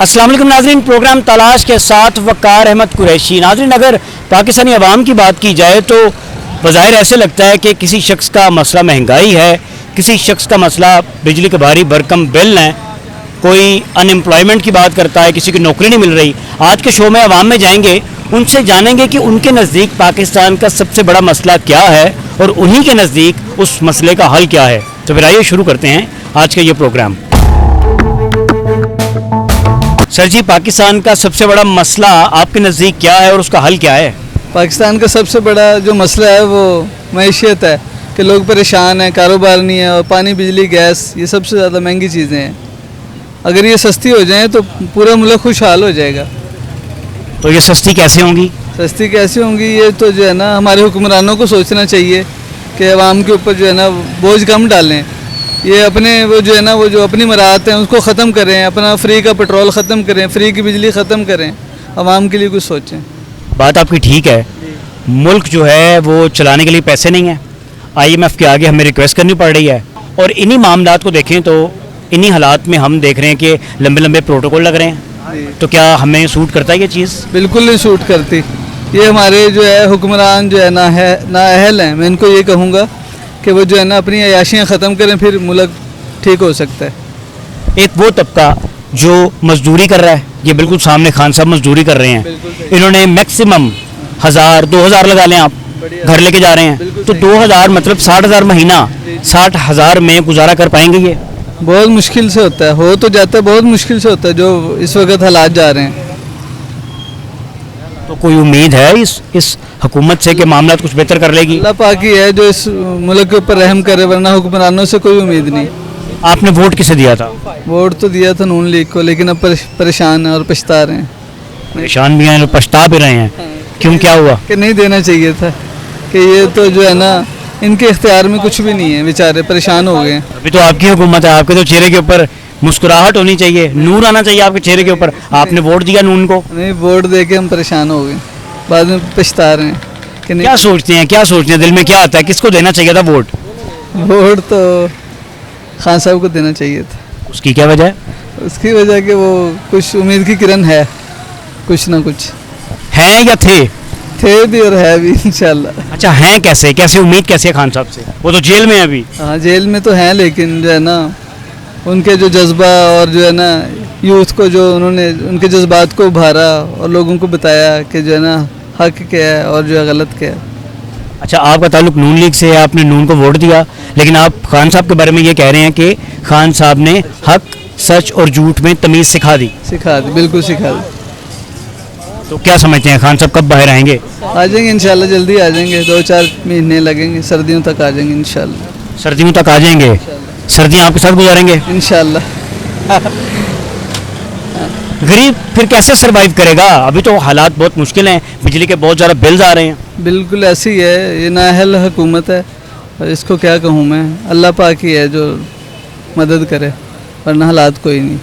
अस्सलाम वालेकुम नाज़रीन, प्रोग्राम तलाश के साथ वक़ार अहमद कुरैशी। नाज़रीन, अगर पाकिस्तानी अवाम की बात की जाए तो बज़ाहिर ऐसे लगता है कि किसी शख्स का मसला महंगाई है, किसी शख्स का मसला बिजली के भारी भरकम बिल हैं, कोई अनएम्प्लॉयमेंट की बात करता है, किसी की नौकरी नहीं मिल रही। आज के शो में अवाम में जाएंगे, उनसे जानेंगे कि उनके नज़दीक पाकिस्तान का सबसे बड़ा मसला क्या है और उन्हीं के नज़दीक उस मसले का हल क्या है। तो फिर आइए शुरू करते हैं आज का ये प्रोग्राम। सर जी, पाकिस्तान का सबसे बड़ा मसला आपके नज़दीक क्या है और उसका हल क्या है? पाकिस्तान का सबसे बड़ा जो मसला है वो मईशियत है कि लोग परेशान हैं, कारोबार नहीं है और पानी, बिजली, गैस ये सबसे ज़्यादा महंगी चीज़ें हैं। अगर ये सस्ती हो जाएं तो पूरा मुल्क खुशहाल हो जाएगा। तो ये सस्ती कैसे होंगी? सस्ती कैसे होंगी, ये तो जो है ना हमारे हुक्मरानों को सोचना चाहिए कि अवाम के ऊपर जो है ना बोझ कम डालें। ये अपने वो जो है ना वो जो अपनी मराहत हैं उसको ख़त्म करें, अपना फ्री का पेट्रोल ख़त्म करें, फ्री की बिजली ख़त्म करें, अवाम के लिए कुछ सोचें। बात आपकी ठीक है, मुल्क जो है वो चलाने के लिए पैसे नहीं है। IMF के आगे हमें रिक्वेस्ट करनी पड़ रही है और इन्हीं मामलात को देखें तो इन्हीं हालात में हम देख रहे हैं कि लंबे लंबे प्रोटोकॉल लग रहे हैं। तो क्या हमें सूट करता है ये चीज़? बिल्कुल नहीं सूट करती। ये हमारे जो है हुक्मरान जो है नाअहल हैं। मैं इनको ये कहूँगा कि वो जो है ना अपनी अयाशियाँ ख़त्म करें, फिर मुल्क ठीक हो सकता है। एक वो तबका जो मजदूरी कर रहा है, ये बिल्कुल सामने खान साहब मजदूरी कर रहे हैं, इन्होंने मैक्सिमम 1000-2000 लगा लें, आप घर लेके जा रहे हैं तो 2000 मतलब 60,000 महीना, 60,000 में गुजारा कर पाएंगे? ये बहुत मुश्किल से होता है, हो तो जाता है, बहुत मुश्किल से होता है जो इस वक्त हालात जा रहे हैं। तो कोई उम्मीद है इस हुकूमत से कि मामला कुछ बेहतर कर लेगी? अल्लाह पाक ही है जो इस मुल्क के ऊपर रहम करे, वरना हुक्मरानों से कोई उम्मीद नहीं। आपने वोट किसे दिया था? वोट तो दिया था नून लीग को, लेकिन अब परेशान हैं और पछता रहे हैं। परेशान भी हैं और पछता भी रहे हैं। क्यों, क्या हुआ? कि नहीं देना चाहिए था, कि ये तो जो है ना इनके इख्तियार में कुछ भी नहीं है, बेचारे परेशान हो गए। अभी तो आपकी हुकूमत है, आपके तो चेहरे के ऊपर मुस्कुराहट होनी चाहिए, नूर आना चाहिए आपके चेहरे के ऊपर। आपने वोट दिया नून को? नहीं, वोट दे के हम परेशान हो गए, बाद में पछता रहे हैं कि नहीं। क्या सोचते हैं दिल में क्या आता है, किसको देना चाहिए था वोट? वोट तो खान साहब को देना चाहिए था। उसकी क्या वजह है? उसकी वजह कि वो कुछ उम्मीद की किरण है, कुछ ना कुछ हैं या थे भी और है भी इंशाल्लाह। अच्छा, हैं कैसे उम्मीद कैसे है खान साहब से? वो तो जेल में है अभी। हाँ, जेल में तो हैं, लेकिन जो है ना उनके जो जज्बा और जो है ना यूथ को जो उन्होंने उनके जज्बात को उभारा और लोगों को बताया कि जो है ना हक क्या है और जो है गलत क्या है। अच्छा, आपका ताल्लुक नून लीग से है, आपने नून को वोट दिया, लेकिन आप खान साहब के बारे में ये कह रहे हैं कि खान साहब ने हक, सच और झूठ में तमीज़ सिखा दी। बिल्कुल सिखा दी। तो क्या समझते हैं खान साहब कब बाहर आएंगे? आ जाएंगे इंशाल्लाह, जल्दी आ जाएंगे, 2-4 महीने लगेंगे, सर्दियों तक आ जाएंगे इंशाल्लाह। सर्दियों तक आ जाएंगे? सर्दियाँ आपके साथ गुजारेंगे इंशाल्लाह। गरीब फिर कैसे सरवाइव करेगा? अभी तो हालात बहुत मुश्किल हैं, बिजली के बहुत ज़्यादा बिल्स आ रहे हैं। बिल्कुल ऐसी ही है, ये नाअहल हुकूमत है, इसको क्या कहूँ मैं। अल्लाह पाक ही है जो मदद करे, वरना हालात कोई नहीं।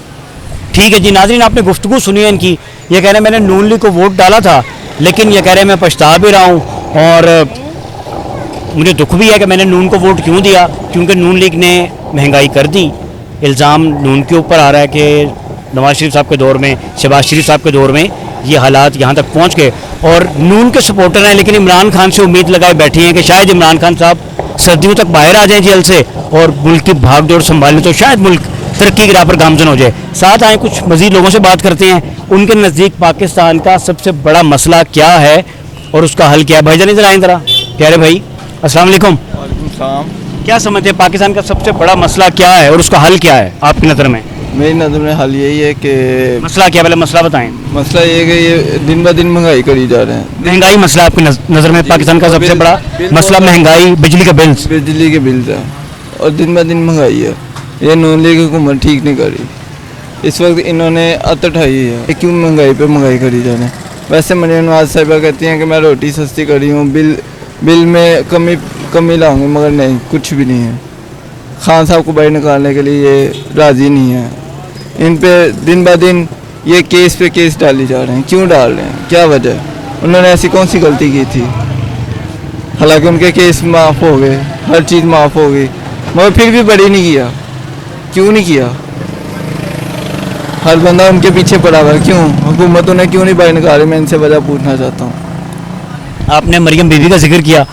ठीक है जी नाज़रीन, आपने गुफ्तगू सुनी है इनकी। ये कह रहे हैं मैंने नून लीग को वोट डाला था, लेकिन ये कह रहे हैं मैं पछता भी रहा हूँ और मुझे दुख भी है कि मैंने नून को वोट क्यों दिया, क्योंकि नून लीग ने महंगाई कर दी। इल्ज़ाम नून के ऊपर आ रहा है कि नवाज शरीफ साहब के दौर में, शहबाज शरीफ साहब के दौर में ये हालात यहाँ तक पहुँच गए। और नून के सपोर्टर हैं, लेकिन इमरान खान से उम्मीद लगाए बैठी हैं कि शायद इमरान खान साहब सर्दियों तक बाहर आ जाएँ जेल से और मुल्क की भागदौड़ संभालें तो शायद मुल्क तरक्की की राह पर गामजन हो जाए। साथ आए कुछ मज़ीद लोगों से बात करते हैं, उनके नज़दीक पाकिस्तान का सबसे बड़ा मसला क्या है और उसका हल क्या है। भाईजान इधर आए ज़रा। प्यारे भाई, अस्सलाम वालेकुम। क्या समझते हैं पाकिस्तान का सबसे बड़ा मसला क्या है और उसका हल क्या है आपकी नज़र में? मेरी नज़र में हल यही है कि मसला क्या, पहले मसला बताएं। मसला ये है कि ये दिन ब दिन महंगाई करी जा रहे हैं। महंगाई मसला आपकी नज़र में पाकिस्तान का सबसे बड़ा मसला महंगाई, बिजली के बिल्स है और दिन ब दिन महंगाई है। ये नून लीग हुकूमत ठीक नहीं करी, इस वक्त इन्होंने अत उठाई है। क्यों महंगाई पे महंगाई करी जा रहे हैं? वैसे मरियम नवाज साहिबा कहती हैं कि मैं रोटी सस्ती करी हूँ, बिल में कमी लाऊंगी, मगर नहीं, कुछ भी नहीं है। खान साहब को बाहर निकालने के लिए ये राज़ी नहीं है। इन पे दिन ब दिन ये केस पे केस डाली जा रहे हैं। क्यों डाल रहे हैं, क्या वजह है? उन्होंने ऐसी कौन सी गलती की थी? हालांकि उनके केस माफ़ हो गए, हर चीज़ माफ़ हो गई, मगर फिर भी बड़ी नहीं किया। क्यों नहीं किया? हर बंदा उनके पीछे पड़ा हुआ है। क्यों हुकूमत उन्हें क्यों नहीं बाहर निकाले? मैं इनसे वजह पूछना चाहता हूँ। आपने मरियम बीबी का जिक्र किया,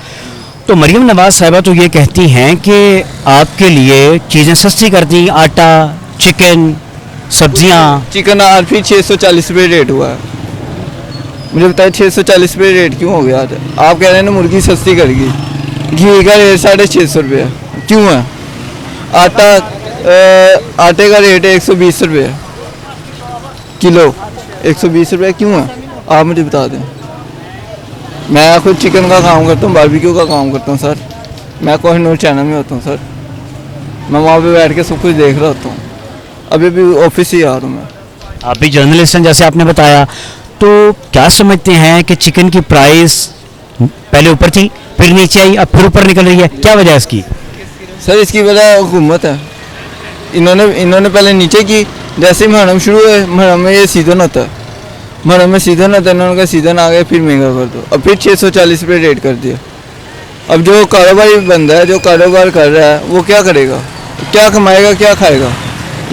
तो मरियम नवाज साहिबा तो ये कहती हैं कि आपके लिए चीज़ें सस्ती कर दी, आटा, चिकन, सब्जियां। चिकन आरपी 640 रुपये रेट हुआ है। मुझे बताया 640 रुपये रेट क्यों हो गया आज? आप कह रहे हैं ना मुर्गी सस्ती करेगी, घी का रेट 650 रुपये है। क्यों है? आटे का रेट है 120 रुपये किलो, 120 रुपये क्यों है? आप मुझे बता दें। मैं खुद चिकन का काम करता हूँ, बारबेक्यू का काम करता हूँ सर। मैं कोहिनूर चैनल में होता हूँ सर। मैं वहाँ पे बैठ के सब कुछ देख रहा होता हूँ। अभी भी ऑफिस ही आ रहा हूँ मैं। आप भी जर्नलिस्ट हैं जैसे आपने बताया, तो क्या समझते हैं कि चिकन की प्राइस पहले ऊपर थी, फिर नीचे आई, अब फिर ऊपर निकल रही है, क्या वजह है इसकी? सर इसकी वजह हुकूमत है। इन्होंने पहले नीचे की, जैसे ही मुहर्रम शुरू हुए, मुहर्रम में ये सीजन होता है, मुहर्रम में सीजन होता है, इन्होंने कहा सीजन आ गया फिर महंगा कर दो, अब फिर 640 रुपये रेट कर दिया। अब जो कारोबारी बंदा है, जो कारोबार कर रहा है, वो क्या करेगा? क्या कमाएगा, क्या खाएगा?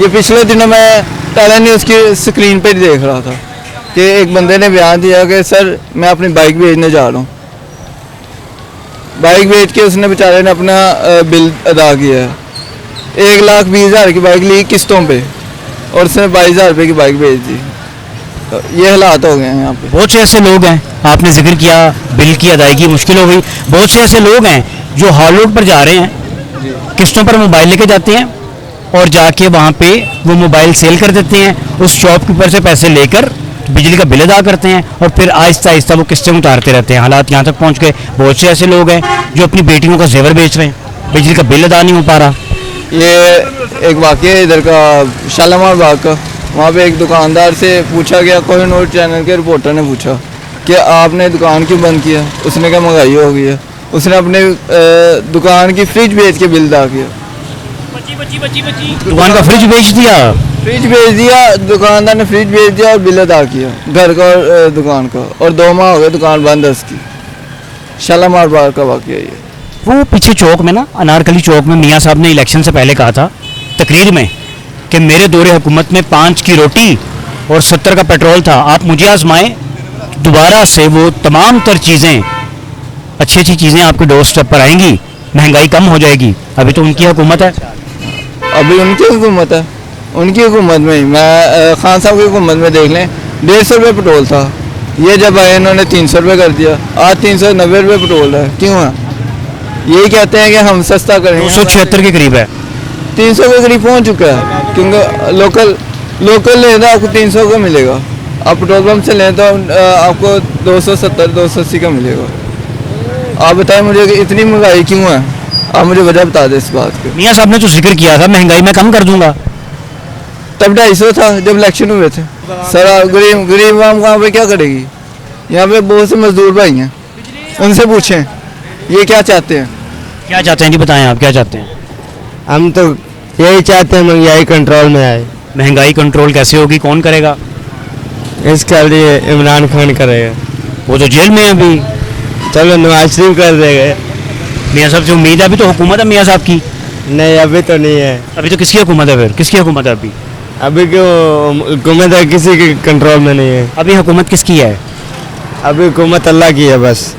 ये पिछले दिनों मैं टाला न्यूज़ की स्क्रीन पर देख रहा था कि एक बंदे ने बयान दिया कि सर मैं अपनी बाइक बेचने जा रहा हूँ। बाइक बेच के उसने बेचारे ने अपना बिल अदा किया है। 1,20,000 की बाइक ली किस्तों पे और उसने 22,000 रुपये की बाइक बेच दी। तो ये हालात हो गए हैं यहाँ पे। बहुत से ऐसे लोग हैं, आपने जिक्र किया बिल की अदायगी मुश्किल हो गई, बहुत से ऐसे लोग हैं जो हॉल रोड पर जा रहे हैं, किस्तों पर मोबाइल लेके जाते हैं और जाके वहाँ पे वो मोबाइल सेल कर देते हैं, उस शॉपकीपर से पैसे लेकर बिजली का बिल अदा करते हैं और फिर आहिस्ता आहिस्ता वो किस्तें उतारते रहते हैं। हालात यहाँ तक पहुँच गए। बहुत से ऐसे लोग हैं जो अपनी बेटियों का जेवर बेच रहे हैं, बिजली का बिल अदा नहीं हो पा रहा। ये एक वाक़या है इधर का शालामार बाग का। वहाँ पे एक दुकानदार से पूछा गया, कोहिनूर चैनल के रिपोर्टर ने पूछा कि आपने दुकान क्यों बंद किया? उसने कहा महंगाई हो गई है। उसने अपने दुकान की फ्रिज बेच के बिल अदा किया। दुकान का फ्रिज बेच दिया? फ्रिज बेच दिया, दुकानदार ने फ्रिज बेच दिया और बिल अदा किया घर का और दुकान का, और 2 माह हो गए दुकान बंद है उसकी। शालामार बाग का वाक़या ये। वो पीछे चौक में ना, अनारकली चौक में मियाँ साहब ने इलेक्शन से पहले कहा था तकरीर में कि मेरे दौरे हुकूमत में 5 की रोटी और 70 का पेट्रोल था, आप मुझे आजमाएं, दोबारा से वो तमाम तर चीज़ें, अच्छी अच्छी चीज़ें आपके डोर स्टेप पर आएंगी, महंगाई कम हो जाएगी। अभी तो उनकी हुकूमत है। अभी उनकी हुकूमत है, उनकी हुकूमत में ही। मैं खान साहब की हुकूमत में देख लें, 150 रुपये पेट्रोल था, ये जब आए इन्होंने 300 रुपये कर दिया, आज 390 रुपये पेट्रोल है। क्यों है? यही कहते हैं कि हम सस्ता करेंगे। 276 के करीब है, 300 के करीब पहुंच चुका है, क्योंकि लोकल लें तो आपको 300 का मिलेगा, आप पेट्रोल पंप से लें तो आपको 270-280 का मिलेगा। आप बताएं मुझे कि इतनी महंगाई क्यों है? आप मुझे वजह बता दें इस बात की। मियाँ साहब ने तो जिक्र किया था महंगाई मैं कम कर दूंगा, तब 250 था जब इलेक्शन हुए थे। सर गरीब आवाम वहाँ पे क्या करेगी? यहाँ पे बहुत से मजदूर भाई हैं, उनसे पूछें ये क्या चाहते हैं। क्या चाहते हैं जी, बताएं आप क्या चाहते हैं? हम तो यही चाहते हैं महंगाई कंट्रोल में आए। महंगाई कंट्रोल कैसे होगी, कौन करेगा? इसके लिए इमरान खान करेगा। वो तो जेल में है अभी। चलो नवाज शरीफ कर देंगे। मियाँ साहब से उम्मीद है? अभी तो हुकूमत है मियाँ साहब की। नहीं अभी तो नहीं है। अभी तो किसकी हुकूमत है? फिर किसकी हुकूमत है अभी? अभी क्यों हुकूमत है, किसी के कंट्रोल में नहीं है। अभी हुकूमत किसकी है? अभी हुकूमत अल्लाह की है बस।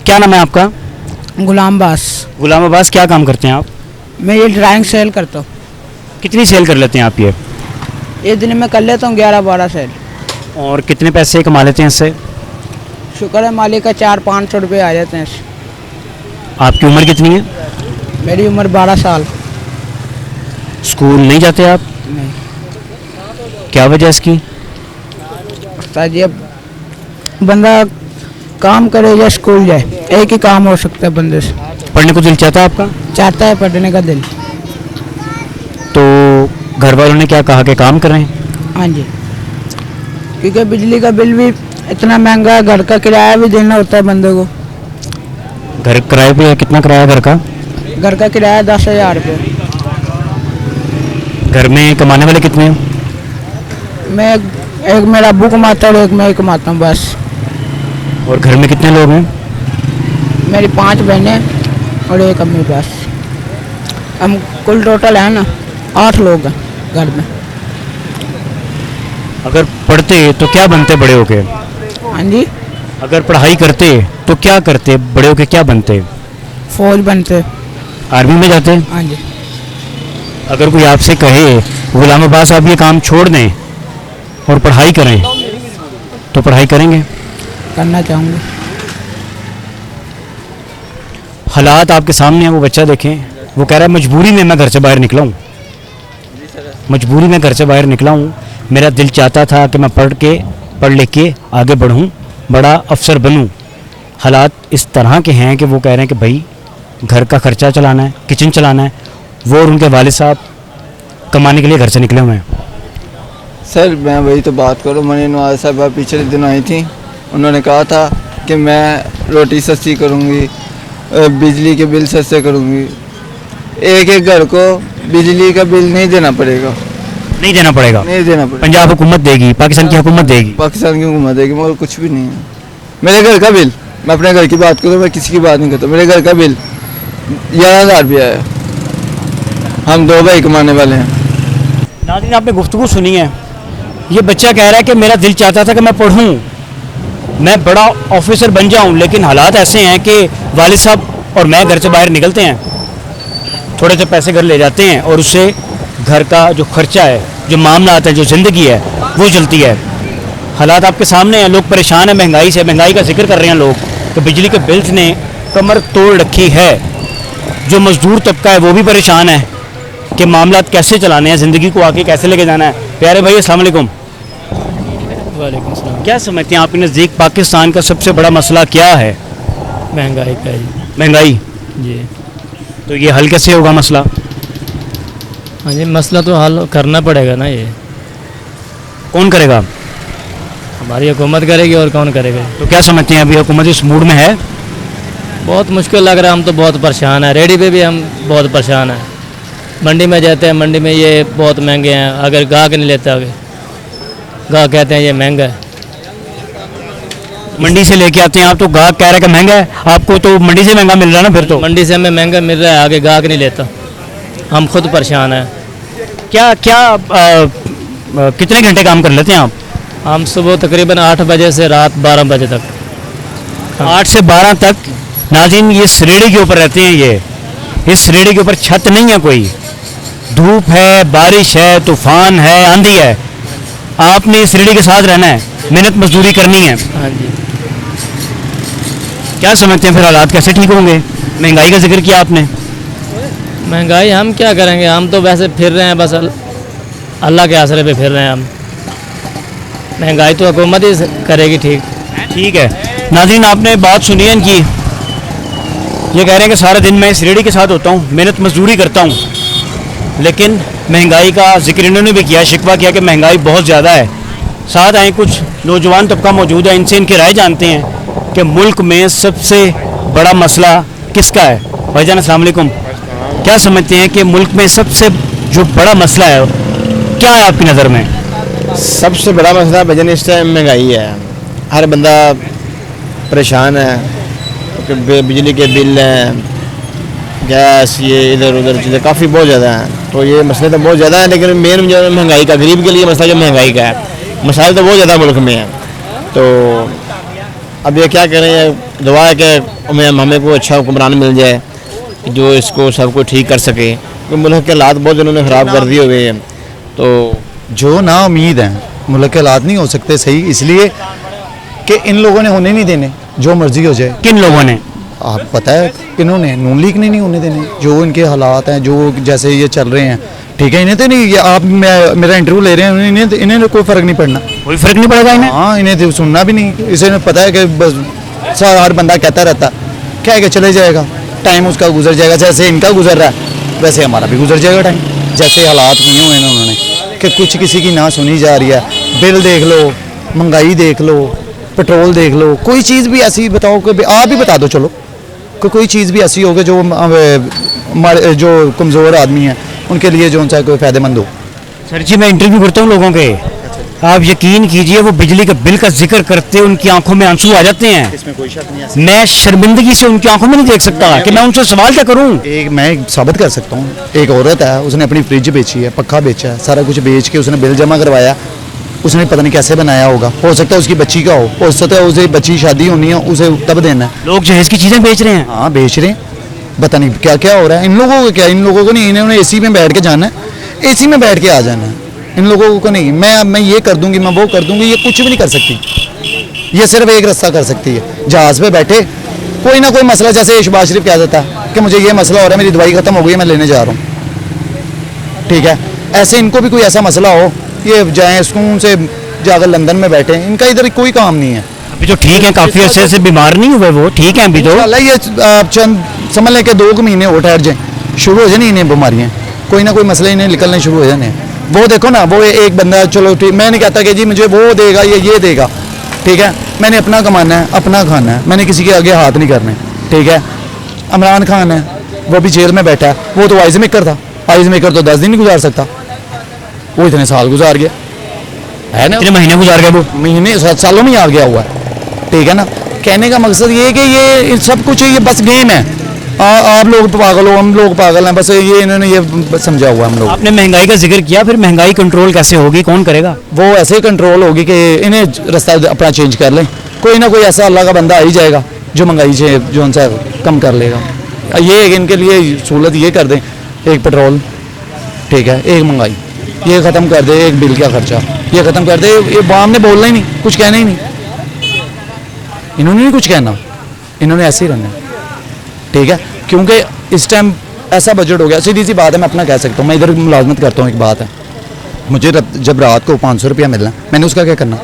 क्या नाम है आपका? गुलाम बास। गुलाम अब्बास, क्या काम करते हैं आप? मैं ये ड्राइंग सेल करता हूँ। कितनी सेल कर लेते हैं आप ये दिन में कर लेता हूँ 11-12 सेल। और कितने पैसे कमा लेते हैं इससे? शुक्र है मालिक का, 400-500 रुपये आ जाते हैं इससे। आपकी उम्र कितनी है? मेरी उम्र 12 साल। स्कूल नहीं जाते आप? नहीं क्या वजह इसकी? उस्ताद जी, अब बंदा काम करे या स्कूल जाए, एक ही काम हो सकता है बंदे से। पढ़ने को दिल चाहता है आपका? चाहता है पढ़ने का दिल। तो घर वालों ने क्या कहा कि काम करें? हाँ जी, क्योंकि बिजली का बिल भी इतना महंगा है, घर का किराया भी देना होता है बंदे को। घर किराए पे कितना किराया घर का? घर का किराया 10,000 रुपये। घर में कमाने वाले कितने हैं? मैं एक मेरा अब्बू कमाता है और एक मैं ही कमाता हूँ बस। और घर में कितने लोग हैं? मेरी 5 बहनें और एक अम्मी बस। हम कुल टोटल है ना 8 लोग हैं घर में। अगर पढ़ते तो क्या बनते बड़े होके? हाँ जी, अगर पढ़ाई करते तो क्या करते, बड़े होके क्या बनते? फौज बनते। आर्मी में जाते? हाँ जी। अगर कोई आपसे कहे गुलाम अब्बास आप ये काम छोड़ दें और पढ़ाई करें तो पढ़ाई करेंगे? करना चाहूँगा। हालात आपके सामने हैं, वो बच्चा देखें, वो कह रहा है मजबूरी में मैं घर से बाहर निकला हूँ, मजबूरी में घर से बाहर निकला हूँ। मेरा दिल चाहता था कि मैं पढ़ लिख के आगे बढ़ूँ, बड़ा अफसर बनूँ। हालात इस तरह के हैं कि वो कह रहे हैं कि भाई घर का खर्चा चलाना है, किचन चलाना है। वो और उनके वालिद साहब कमाने के लिए घर से निकले हुए हैं। सर मैं वही तो बात करूँ, मनी नवाज साहबा पिछले दिन आई थी, उन्होंने कहा था कि मैं रोटी सस्ती करूँगी, बिजली के बिल सस्ते करूँगी। एक एक घर को बिजली का बिल नहीं देना पड़ेगा, नहीं देना पड़ेगा, नहीं देना पड़ेगा। पंजाब हुकूमत देगी, पाकिस्तान की हुकूमत देगी। पाकिस्तान की हुकूमत देगी, मगर कुछ भी नहीं है। मेरे घर का बिल, मैं अपने घर की बात करूँ, मैं किसी की बात नहीं करता, मेरे घर का बिल 11,000 रुपया है। हम 2 भाई कमाने वाले हैं। नाज़रीन आपने गुफ्तगू सुनी है, ये बच्चा कह रहा है कि मेरा दिल चाहता था कि मैं पढ़ूं, मैं बड़ा ऑफिसर बन जाऊं, लेकिन हालात ऐसे हैं कि वालिद साहब और मैं घर से बाहर निकलते हैं, थोड़े से पैसे घर ले जाते हैं और उससे घर का जो खर्चा है, जो मामला आता है, जो ज़िंदगी है वो चलती है। हालात आपके सामने हैं, लोग परेशान हैं महंगाई से, महंगाई का जिक्र कर रहे हैं लोग कि बिजली के बिल्स ने कमर तोड़ रखी है। जो मजदूर तबका है वो भी परेशान है कि मामलात कैसे चलाने हैं, ज़िंदगी को आगे कैसे लेके जाना है। प्यारे भाई अस्सलाम वालेकुम। वालेकुम सलाम। क्या समझते हैं आपके नज़दीक पाकिस्तान का सबसे बड़ा मसला क्या है? महंगाई का जी। महंगाई। जी तो ये हल कैसे होगा मसला? हाँ जी, मसला तो हल करना पड़ेगा ना, ये कौन करेगा? हमारी हुकूमत करेगी, और कौन करेगा। तो क्या समझते हैं अभी हुकूमत इस मूड में है? बहुत मुश्किल लग रहा है, हम तो बहुत परेशान हैं। रेडी पे भी हम बहुत परेशान हैं। मंडी में जाते हैं, मंडी में ये बहुत महंगे हैं, अगर गाहक नहीं लेता, गाहक कहते हैं ये महंगा है। मंडी से लेके आते हैं आप, तो गाहक कह रहा है कि महंगा है, आपको तो मंडी से महंगा मिल रहा है ना? फिर तो मंडी से हमें महंगा मिल रहा है, आगे गाहक नहीं लेता, हम खुद परेशान हैं। क्या क्या कितने घंटे काम कर लेते हैं आप? हम सुबह तकरीबन 8 बजे से रात 12 बजे तक। 8 से 12 तक। नाज़रीन ये श्रेणी के ऊपर रहते हैं, ये इस श्रेणी के ऊपर छत नहीं है, कोई धूप है, बारिश है, तूफान है, आंधी है, आपने इस श्रेणी के साथ रहना है, मेहनत मजदूरी करनी है। हाँ जी। क्या समझते हैं फिर हालात कैसे ठीक होंगे? महंगाई का जिक्र किया आपने। महंगाई हम क्या करेंगे, हम तो वैसे फिर रहे हैं, बस अल्लाह के आसरे पे फिर रहे हैं हम। महंगाई तो हुकूमत ही करेगी ठीक। ठीक है नाज़रीन, आपने बात सुनी है इनकी। ये कह रहे हैं कि सारा दिन मैं इस रेडी के साथ होता हूँ, मेहनत मजदूरी करता हूँ, लेकिन महंगाई का जिक्र इन्होंने भी किया, शिकवा किया कि महंगाई बहुत ज़्यादा है। साथ आए कुछ नौजवान तबका मौजूद है, इनसे इनकी राय जानते हैं कि मुल्क में सबसे बड़ा मसला किसका है। भाईजान अस्सलाम वालेकुम। क्या समझते हैं कि मुल्क में सबसे जो बड़ा मसला है क्या है आपकी नज़र में? सबसे बड़ा मसला भजन इस टाइम महंगाई है। हर बंदा परेशान है कि बिजली के बिल हैं, गैस, ये इधर उधर चीज़ें काफ़ी बहुत ज़्यादा हैं। तो ये मसले तो बहुत ज़्यादा हैं, लेकिन मेन जो महंगाई का, गरीब के लिए मसला जो महंगाई का है, मसाइल तो बहुत ज़्यादा मुल्क में है। तो अब ये क्या करें, दुआ है कि हमें कोई अच्छा हुक्मरान मिल जाए जो इसको सबको ठीक कर सके, क्योंकि मुल्क के हालात बहुत जिन्होंने ख़राब कर दिए हुए हैं। तो जो ना उम्मीद हैं मुल्क के हालात नहीं हो सकते सही, इसलिए कि इन लोगों ने होने नहीं देने, जो मर्जी हो जाए। किन लोगों ने? आप पता है किन्होंने? नून लीग ने नहीं होने देने। जो इनके हालात हैं, जो जैसे ये चल रहे हैं, ठीक है, इन्हें तो नहीं, ये आप मेरा इंटरव्यू ले रहे हैं, इन्हें कोई फ़र्क नहीं पड़ना, कोई फ़र्क नहीं पड़ेगा इन्हें। हाँ, इन्हें तो सुनना भी नहीं। इसे पता है कि बस हर बंदा कहता रहता क्या है कि चले जाएगा, टाइम उसका गुजर जाएगा। जैसे इनका गुजर रहा है वैसे हमारा भी गुजर जाएगा टाइम। जैसे हालात किए हुए हैं उन्होंने कि कुछ किसी की ना सुनी जा रही है। बिल देख लो, महंगाई देख लो, पेट्रोल देख लो, कोई चीज़ भी ऐसी बताओ कि आप ही बता दो चलो कि कोई चीज़ भी ऐसी होगी जो कमज़ोर आदमी है उनके लिए जो उनसे कोई फ़ायदेमंद हो। सर जी मैं इंटरव्यू करता हूँ लोगों के, आप यकीन कीजिए वो बिजली के बिल का जिक्र करते उनकी आंखों में आंसू आ जाते हैं। इसमें कोई शक नहीं है। मैं शर्मिंदगी से उनकी आंखों में नहीं देख सकता कि मैं उनसे सवाल क्या करूं। मैं साबित कर सकता हूँ। एक औरत है, उसने अपनी फ्रिज बेची है, पक्खा बेचा है, सारा कुछ बेच के उसने बिल जमा करवाया, उसने पता नहीं कैसे बनाया होगा, हो सकता है उसकी बच्ची का हो सकता है उसे बच्ची शादी होनी है, उसे तब देना है। लोग जहेज की चीज़ें बेच रहे हैं। हाँ बेच रहे हैं, पता नहीं क्या क्या हो रहा है इन लोगों को। क्या इन लोगों को नहीं, इन्होंने एसी में बैठ के जाना है, एसी में बैठ के आ जाना है। इन लोगों को नहीं मैं ये कर दूंगी, मैं वो कर दूंगी, ये कुछ भी नहीं कर सकती। ये सिर्फ एक रास्ता कर सकती है, जहाज़ पे बैठे कोई ना कोई मसला, जैसे शहबाज शरीफ कह देता है कि मुझे ये मसला हो रहा है, मेरी दवाई खत्म हो गई है, मैं लेने जा रहा हूँ, ठीक है। ऐसे इनको भी कोई ऐसा मसला हो, ये जाएँ सुकून से जाकर लंदन में बैठे, इनका इधर कोई काम नहीं है। अभी तो ठीक है, काफ़ी अर्से से बीमार नहीं हुए वो, ठीक है अभी तो। इंशाल्लाह ये चंद समझ लें कि 2 महीने हो ठहर जाए, शुरू हो जाए इन्हें बीमारियाँ, कोई ना कोई मसले इन्हें निकलने शुरू हो जाने। वो देखो ना, वो एक बंदा, चलो ठीक, मैं नहीं कहता कि जी मुझे वो देगा या ये देगा, ठीक है। मैंने अपना कमाना है, अपना खाना है, मैंने किसी के आगे हाथ नहीं करने, ठीक है। इमरान खान है, वो भी जेल में बैठा है, वो तो आइज मेकर था, आइज मेकर तो 10 दिन नहीं गुजार सकता, वो इतने साल गुजार गया है ना, इतने महीने गुजार गए वो, महीने 7 सालों में ही आ गया हुआ है, ठीक है ना। कहने का मकसद ये है कि ये सब कुछ ये बस गेम है। आप लोग पागल हो, हम लोग पागल हैं, बस ये इन्होंने ये बस समझा हुआ हम लोग। आपने महंगाई का जिक्र किया, फिर महंगाई कंट्रोल कैसे होगी, कौन करेगा? वो ऐसे ही कंट्रोल होगी कि इन्हें रास्ता अपना चेंज कर लें, कोई ना कोई ऐसा अल्लाह का बंदा आ ही जाएगा जो महंगाई से जो उनसे कम कर लेगा। ये इनके लिए सहूलत ये कर दें, एक पेट्रोल, ठीक है, एक महंगाई ये ख़त्म कर दे, एक बिल का खर्चा ये ख़त्म कर दे। ये बाम ने बोलना ही नहीं, कुछ कहना ही नहीं, इन्होंने नहीं कुछ कहना, इन्होंने ऐसे ही रहना, ठीक है। क्योंकि इस टाइम ऐसा बजट हो गया, सीधी सी बात है, मैं अपना कह सकता हूँ, मैं इधर मुलाजमत करता हूँ, एक बात है, मुझे जब रात को 500 रुपया मिलना, मैंने उसका क्या करना,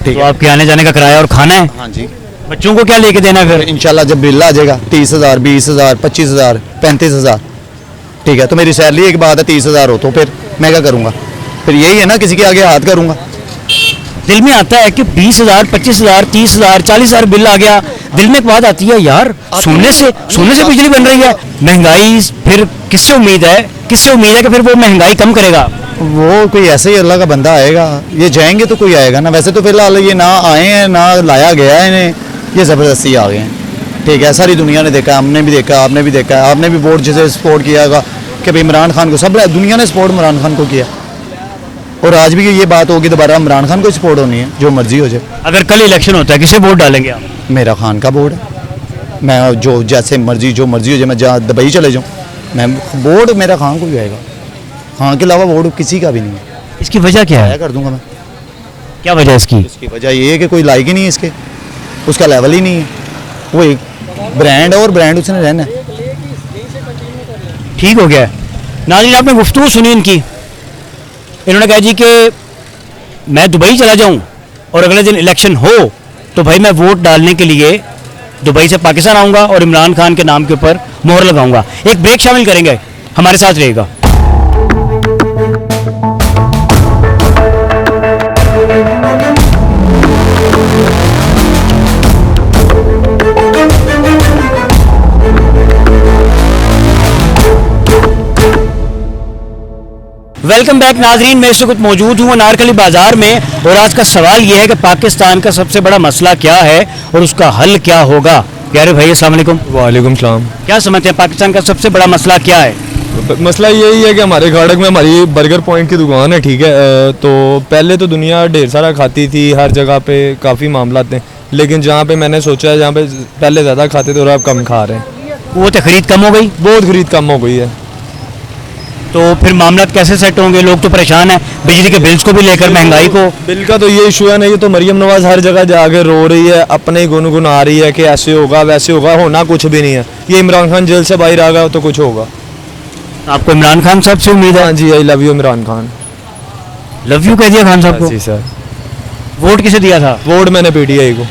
ठीक तो आपके आने जाने का किराया और खाना है, हाँ जी। बच्चों को क्या लेके देना है फिर? इंशाल्लाह जब बिल आ जाएगा 30,000, 20,000, 25,000, 35,000, ठीक है, तो मेरी सैलरी एक बात है 30,000 हो, तो फिर मैं क्या करूँगा? फिर यही है ना, किसी के आगे हाथ करूँगा। दिल में आता है कि 20,000, 25,000, 30,000, 40,000 बिल आ गया, दिल में एक बात आती है यार, सोने से बिजली बन रही है। महंगाई फिर किससे उम्मीद है कि फिर वो महंगाई कम करेगा? वो कोई ऐसे ही अल्लाह का बंदा आएगा, ये जाएंगे तो कोई आएगा ना। वैसे तो फिलहाल ये ना आए हैं, ना लाया गया है इन्हें, ये ज़बरदस्ती आ गए हैं, ठीक है। सारी दुनिया ने देखा, हमने भी देखा, आपने भी देखा, आपने भी वोट जैसे सपोर्ट किया होगा कि भाई इमरान खान को, सब दुनिया ने सपोर्ट इमरान खान को किया, और आज भी ये बात होगी दोबारा इमरान खान को सपोर्ट होनी है, जो मर्जी हो जाए। अगर कल इलेक्शन होता है, किसे वोट डालेंगे आप? मेरा खान का बोर्ड है, मैं जो जैसे मर्जी जो मर्जी हो जाए, मैं जहाँ दुबई चले जाऊँ, मैं बोर्ड मेरा खान को भी आएगा, खान के अलावा वोट किसी का भी नहीं है। इसकी वजह क्या है? कर दूंगा मैं। क्या वजह है इसकी? इसकी वजह ये है कि कोई लायक ही नहीं है इसके, उसका लेवल ही नहीं है, वो एक ब्रांड है और ब्रांड उसने रहना है। ठीक हो गया है। नाज़रीन, आपने गुफ्तगू सुनी इनकी, इन्होंने कहा जी कि मैं दुबई चला जाऊं और अगले दिन इलेक्शन हो तो भाई मैं वोट डालने के लिए दुबई से पाकिस्तान आऊँगा और इमरान खान के नाम के ऊपर मोहर लगाऊंगा। एक ब्रेक शामिल करेंगे, हमारे साथ रहेगा। वेलकम बैक नाजरीन, मैं इस वक्त मौजूद हूँ अनारकली बाज़ार में, और आज का सवाल यह है कि पाकिस्तान का सबसे बड़ा मसला क्या है और उसका हल क्या होगा। प्यारे भाई अस्सलाम वालेकुम। वालेकुम सलाम। क्या समझते हैं पाकिस्तान का सबसे बड़ा मसला क्या है? मसला यही है कि हमारे खाड़क में हमारी बर्गर पॉइंट की दुकान है, ठीक है। तो पहले तो दुनिया ढेर सारा खाती थी, हर जगह पे काफ़ी मामला थे, लेकिन जहाँ पे मैंने सोचा है, जहाँ पे पहले ज़्यादा खाते थे और अब कम खा रहे हैं। वो तो खरीद कम हो गई, बहुत खरीद कम हो गई है। तो फिर मामला कैसे सेट होंगे? लोग तो परेशान हैं बिजली के बिल्स को भी लेकर, महंगाई को। बिल का तो ये इशू है ना, ये तो मरियम नवाज हर जगह जाके रो रही है, अपने ही गुनगुन आ रही है कि ऐसे होगा वैसे होगा, होना कुछ भी नहीं है। ये इमरान खान जेल से बाहर आ गया तो कुछ होगा। आपको इमरान खान साहब से उम्मीद है? हाँ जी, I love you Imran Khan. Love you कह दिया खान साहब को? जी सर। वोट किसे दिया था? वोट मैंने पीटीआई को।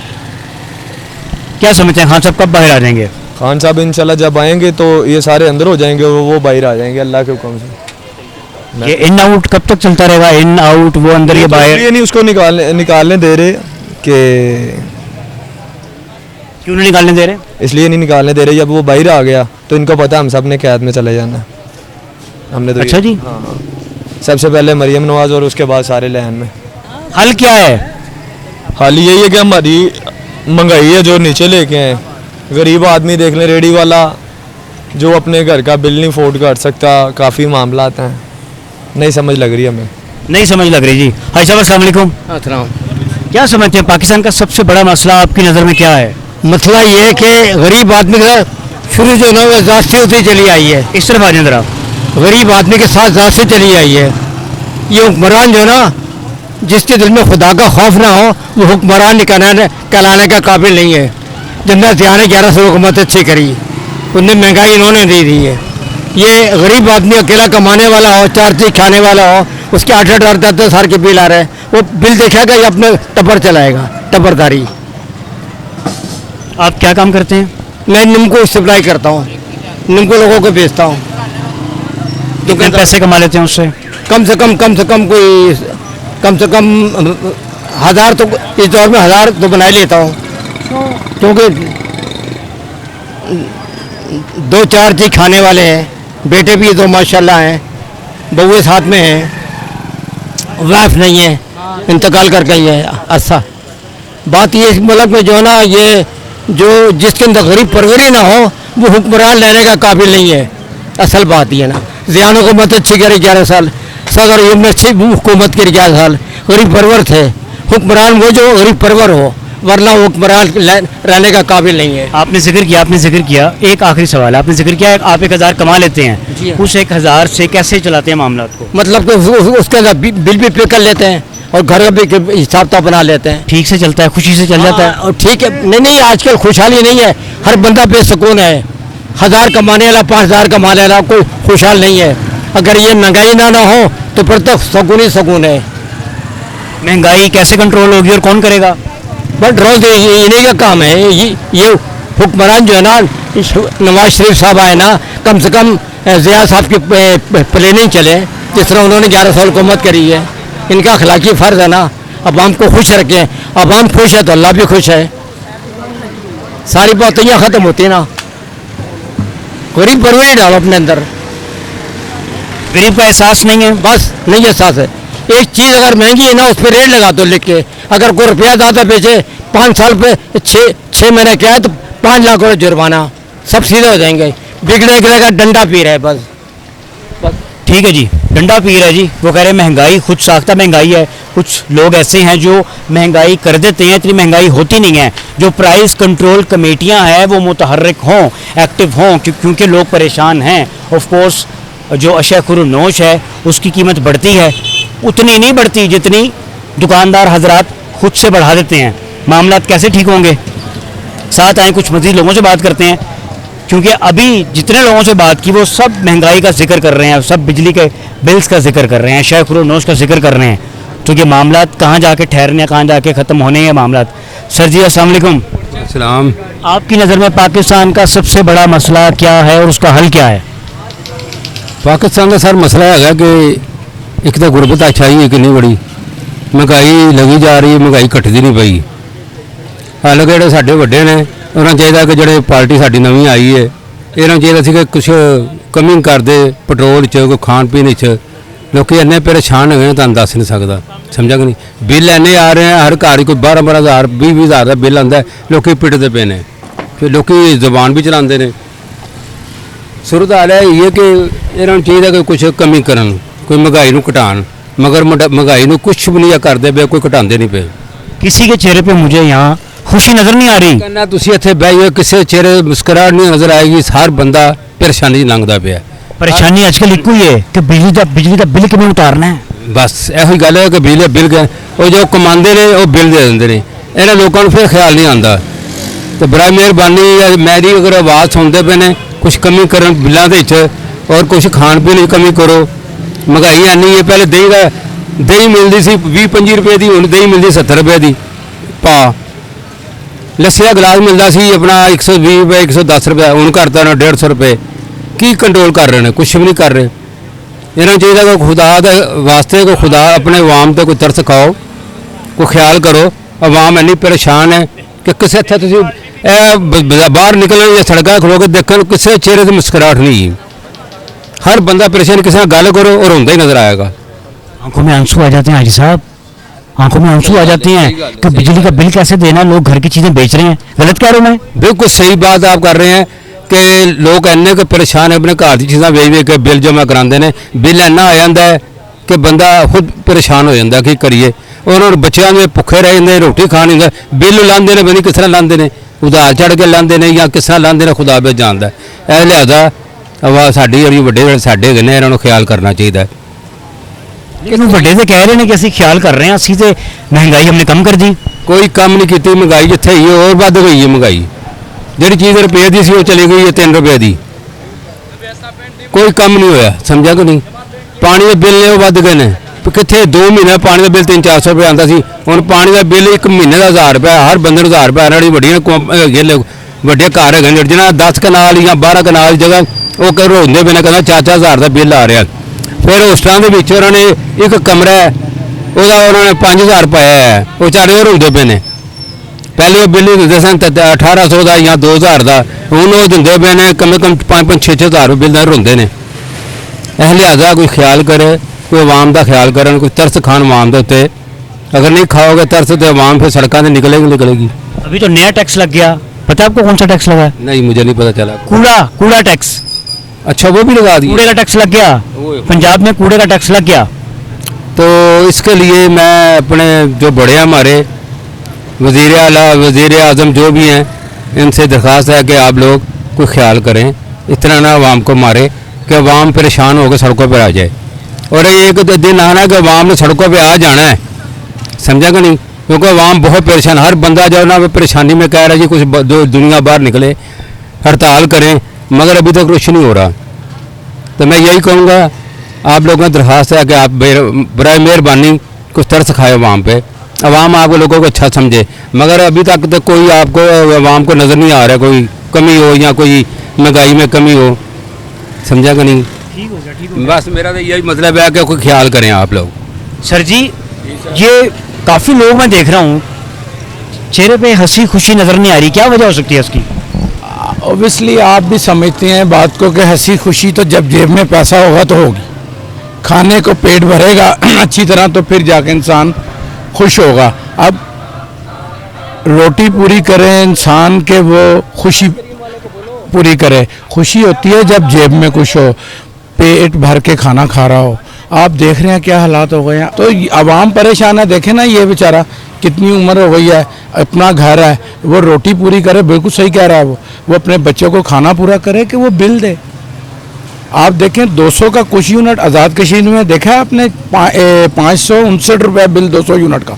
क्या समझते हैं खान साहब कब बाहर आ जाएंगे? खान साहब इंशाल्लाह जब आएंगे तो ये सारे अंदर हो जाएंगे और वो बाहर आ जाएंगे अल्लाह के हुक्म से। ये इन आउट कब तक चलता रहेगा? इन आउट, वो अंदर ये बाहर? ये नहीं उसको निकालने दे रहे कि क्यों नहीं निकालने दे रहे? इसलिए नहीं निकालने दे रहे, जब वो बाहर आ गया तो इनको पता हम सब ने कैद में चले जाना। हमने तो अच्छा जी। हाँ, सबसे पहले मरियम नवाज और उसके बाद सारे लैन में। हल क्या है? हाल यही है कि हमारी महंगाई है जो नीचे लेके आए। गरीब आदमी देख लें, रेडी वाला जो अपने घर का बिल नहीं अफोर्ड कर सकता, काफ़ी मामला हैं, नहीं समझ लग रही हमें। नहीं समझ लग रही जी। भाई साहब अस्सलाम वालेकुम। क्या समझते हैं पाकिस्तान का सबसे बड़ा मसला आपकी नज़र में क्या है? मसला ये है कि गरीब आदमी का शुरू जो है ना वो ज़्यादती होती चली आई है। इस तरफ आ जाए जरा। गरीब आदमी के साथ ज़्यादती चली आई है। ये हुक्मरान जो है ना, जिसके दिल में खुदा का खौफ ना हो, वो हुक्मरान कहलाने का काबिल नहीं है। जन्नत ज़िया ने 1100 हुकूमत अच्छी करी, उनने महंगाई इन्होंने दे दी है। ये गरीब आदमी अकेला कमाने वाला हो, 4 चीज खाने वाला हो, उसके 8-8 10-10 हज़ार के बिल आ रहे हैं, वो बिल देखेगा या अपने टब्बर चलाएगा, टब्बरदारी। आप क्या काम करते हैं? मैं निम्को सप्लाई करता हूँ, निम्को लोगों को बेचता हूँ। कितने पैसे कमा लेते हैं उससे? कम से कम कम से कम 1000 तो इस दौर में 1000 तो बना ही लेता हूँ, क्योंकि 2-4 चीज खाने वाले हैं, बेटे भी तो माशाल्लाह हैं, बउए साथ में हैं, वाइफ नहीं है, इंतकाल कर गई है। अच्छा बात ये मुल्क में जो है ना, ये जो जिसके अंदर गरीब परवरी ना हो, वो हुक्मरान लेने का काबिल नहीं है। असल बात ये ना, ज़ियान हुकूमत अच्छी करी 11 साल, सदर अयूब ने अच्छी हुकूमत करी 11 साल, गरीब परवर थे। हुक्मरान वो जो गरीब परवर हो, वरना हुक्मरान रहने का काबिल नहीं है। आपने जिक्र किया एक आखिरी सवाल, आपने जिक्र किया आप 1000 कमा लेते हैं, उस 1000 से कैसे चलाते हैं मामला को? मतलब कि उसके अंदर बिल भी पे कर लेते हैं और घर का भी हिसाब तो बना लेते हैं। ठीक से चलता है, खुशी से चल जाता है? और ठीक है, नहीं आजकल खुशहाली नहीं है, हर बंदा बेसुकून है। 1000 कमाने वाला 5000 कमाने वाला कोई खुशहाल नहीं है। अगर ये महंगाई ना हो तो फिर तो सुकून ही सुकून है। महंगाई कैसे कंट्रोल होगी और कौन करेगा? बट रोज इन्हीं का काम है। ये हुक्मरान जो है ना, नवाज शरीफ साहब आए ना, कम से कम ज़िया साहब की प्लानिंग चले, जिस तरह उन्होंने 11 साल हुकूमत करी है। इनका अखलाकी फ़र्ज है ना, अवाम को खुश रखें। अवाम खुश है तो अल्लाह भी खुश है। सारी बातें यहाँ ख़त्म होती है ना। गरीब परवरी डालो अपने अंदर, गरीब का एहसास नहीं है, बस नहीं एहसास है। एक चीज़ अगर महंगी है ना, उस पर रेट लगा दो लिख के। अगर कोई रुपया ज़्यादा बेचे, 5 साल पे 6 महीने क्या है तो 5 लाख रुपये जुर्माना, सब सीधे हो जाएंगे। बिगड़े का डंडा पी रहे बस। ठीक है जी, डंडा पी रहा है जी। वो कह रहे हैं महंगाई खुद साख्ता महंगाई है। कुछ लोग ऐसे हैं जो महंगाई कर देते हैं, इतनी महंगाई होती नहीं है। जो प्राइस कंट्रोल कमेटियां हैं वो मुतहर्रिक हों, एक्टिव हों, क्योंकि लोग परेशान हैं। ऑफ कोर्स जो अशय खुरुनोश है उसकी कीमत बढ़ती है, उतनी नहीं बढ़ती जितनी दुकानदार हजरात खुद से बढ़ा देते हैं। मामला कैसे ठीक होंगे? साथ आए कुछ मज़ीद लोगों से बात करते हैं, क्योंकि अभी जितने लोगों से बात की वो सब महंगाई का जिक्र कर रहे हैं, सब बिजली के बिल्स का जिक्र कर रहे हैं, अशय खुरुनोश का जिक्र कर रहे हैं। तो ये मामला कहाँ जाके ठहरने, कहाँ जाके ख़त्म होने हैं मामला? सर जी अस्सलाम वालेकुम। सलाम। आपकी नज़र में पाकिस्तान का सबसे बड़ा मसला क्या है और उसका हल क्या है? पाकिस्तान का सर मसला है कि एक तो गुरबत अच्छाई है कितनी बड़ी, महंगाई लगी जा रही है, महंगाई घटती नहीं पई। हालांकि ਜਿਹੜੇ ਸਾਡੇ ਵੱਡੇ ਨੇ ਉਹਨਾਂ ਚਾਹੀਦਾ ਕਿ ਜਿਹੜੇ ਪਾਰਟੀ ਸਾਡੀ ਨਵੀਂ ਆਈ ਹੈ ਇਹਨਾਂ ਚਾਹੀਦਾ ਸੀ ਕਿ ਕੁਝ ਕਮੀ ਕਰਦੇ ਪੈਟਰੋਲ 'ਚ, ਕੋਈ ਖਾਣ ਪੀਣ 'ਚ। ਲੋਕੀ ਇੰਨੇ ਪਰੇਸ਼ਾਨ ਹੋ ਗਏ ਨੇ ਤੁਹਾਨੂੰ ਦੱਸ ਨਹੀਂ ਸਕਦਾ, ਸਮਝਿਆ ਕਿ ਨਹੀਂ। ਬਿੱਲ ਇੰਨੇ ਆ ਰਹੇ ਆ, ਹਰ ਘਰ ਕੋਈ 12-12 ਹਜ਼ਾਰ 20-20 ਹਜ਼ਾਰ ਦਾ ਬਿੱਲ ਆਉਂਦਾ, ਲੋਕੀ ਪਿੱਟਦੇ ਪਏ ਨੇ। ਫਿਰ ਲੋਕੀ ਜ਼ੁਬਾਨ ਵੀ ਚਲਾਉਂਦੇ ਨੇ। सूरत हाल है ये कि इन्होंने चाहिए कि कुछ कमी करन, कोई महंगाई को घटान, मगर महंगाई को कुछ भी नहीं करते पे, कोई घटाते नहीं पे। किसी के चेहरे पे मुझे यहाँ खुशी नज़र नहीं आ रही। कहना तुम इतने बह किसी चेहरे मुस्कुराहट नहीं नज़र आएगी, हर बंदा परेशानी लंघता पे। परेशानी आजकल एक ही है कि बिजली का बिल किमें उतारना है। बस यही गल है कि बिजली बिल गए वो जो कमाते हैं वो बिल दे देंगे ने, इन्होंने लोगों को फिर ख्याल नहीं आता। तो बड़ा मेहरबानी मेरी अगर आवाज़ सुनते पे ने, कुछ कमी कर बिलों के और कुछ खाण पीन की कमी करो। महंगाई इन्नी है, पहले दही मिलती सी 20-25 रुपए की, हुण दही मिलती 70 रुपए की पा। लस्सी का गिलास मिलता सी अपना 120 रुपए 110 रुपए, हुण करता ना 150 रुपए। की कंट्रोल कर रहे हैं? कुछ भी नहीं कर रहे। इन्होंने चाहिए कि खुदा के वास्ते कोई खुदा अपने अवाम पर कोई तरस खाओ, कोई ख्याल करो। अवाम इन्नी परेशान है कि किसी इतने तुम बाहर निकलन या सड़क खलो के देखो किसी चेहरे से मुस्कुराहट नहीं। हर बंदा परेशान, किसी ने गल करो और रोंदा ही नजर आएगा। आंखों में आंसू आ जाते हैं हाजी साहब, आंखों में आंसू आ जाते हैं कि बिजली का बिल कैसे देना, लोग घर की चीज़ें बेच रहे हैं। गलत कह रहा हूँ मैं? बिल्कुल सही बात आप कर रहे हैं कि लोग इन्ने को परेशान है, अपने घर की चीज़ा वेच वेच के बिल जमा कराते हैं। बिल इन्ना आ जाता है कि बंदा खुद परेशान हो जाता की करिए। और बच्चों में भुखे रह जाते, रोटी खा नहीं, बिल लाते हैं, पता किस तरह लाते हैं, उधार चढ़ के लाते हैं या किस तरह लाते हैं, खुदा बे जानता है। लिहाजा आवाज़ साड़ी जी बड़े साढ़े है इन्होंने ख्याल करना चाहिए। लेकिन ਵੱਡੇ तो कह रहे हैं कि ਅਸੀਂ ख्याल कर रहे हैं, ਅਸੀਂ तो महंगाई हमने कम कर दी। कोई कम नहीं की महंगाई, जिथे ही और बढ़ गई है महंगाई। जी चीज़ रुपये की सी वो चली गई है 3 रुपये की, कोई कम नहीं होया, समझा कि नहीं। पानी के बिल ने वो बढ़ गए हैं, कितने 2 महीने पानी का बिल 300-400 रुपये आता सी, हुण पानी का बिल 1 महीने का 1000 रुपये, हर बंदे को 1000 रुपये। वाली वड्डियां ਵੱਡੇ घर है जिन्हें 10 कनाल या 12 कनाल जगह वो रोंदे पे कहना 4-4 हज़ार का बिल आ रहा। फिर होस्टलों के उन्होंने एक कमरा है उन्होंने 5000 पाया है, वो चारे वो रोंदे पे ने। पहले वो बिल दिंदे सन 1800 का या 2000 का, हूँ वो दिंदे पे ने कम से कम 5-6 हज़ार बिल रोंदे ने। इस लिहाजा कोई ख्याल करे, कोई आवाम का ख्याल करे, कोई तरस खान आवाम के उत्ते। अगर नहीं खाओगे तरस तो आवाम फिर सड़कों से निकलेगी। अभी तो नया टैक्स लग गया, पता है आपको कौन सा टैक्स लगा है? नहीं, मुझे नहीं पता चला। कूड़ा टैक्स। अच्छा, वो भी लगा दिया, कूड़े का टैक्स लग गया, पंजाब में कूड़े का टैक्स लग गया। तो इसके लिए मैं अपने जो बड़े हैं हमारे वज़ीर आला वज़ीर आज़म जो भी हैं, इनसे दरख्वास्त है कि आप लोग कोई ख्याल करें, इतना ना आवाम को मारे कि आवाम परेशान होकर सड़कों पर आ जाए। और एक दिन आना है कि आवाम ने सड़कों पर आ जाना है, समझा कि नहीं, क्योंकि आवाम बहुत परेशान, हर बंदा जो ना परेशानी में कह रहा है जी कुछ दुनिया बाहर निकले, हड़ताल करें, मगर अभी तक कुछ नहीं हो रहा। तो मैं यही कहूँगा, आप लोगों का दरख्वास्त है कि आप बराए मेहरबानी कुछ तरस खाए आवाम पे, आवाम आप लोगों को अच्छा समझे। मगर अभी तक तो कोई आपको आवाम को नज़र नहीं आ रहा कोई कमी हो या कोई महंगाई में कमी हो, समझा कि नहीं। ठीक हो गया। बस मेरा तो यही मतलब है कि कोई ख्याल करें आप लोग। सर जी, ये काफ़ी लोग मैं देख रहा हूँ चेहरे पे हंसी खुशी नज़र नहीं आ रही, क्या वजह हो सकती है इसकी? ओबियसली आप भी समझते हैं बात को कि हंसी खुशी तो जब जेब में पैसा होगा तो होगी, खाने को पेट भरेगा अच्छी तरह तो फिर जाके इंसान खुश होगा। अब रोटी पूरी करे इंसान के वो खुशी पूरी करे, खुशी होती है जब जेब में कुछ हो, पेट भर के खाना खा रहा हो। आप देख रहे हैं क्या हालात हो गए हैं, तो आवाम परेशान है। देखें ना, ये बेचारा कितनी उम्र हो गई है, अपना घर है, वो रोटी पूरी करे, बिल्कुल सही कह रहा है वो अपने बच्चों को खाना पूरा करे कि वो बिल दे। आप देखें 200 का कुछ यूनिट आज़ाद कश्मीर में देखा है आपने, 559 रुपये बिल 200 यूनिट का।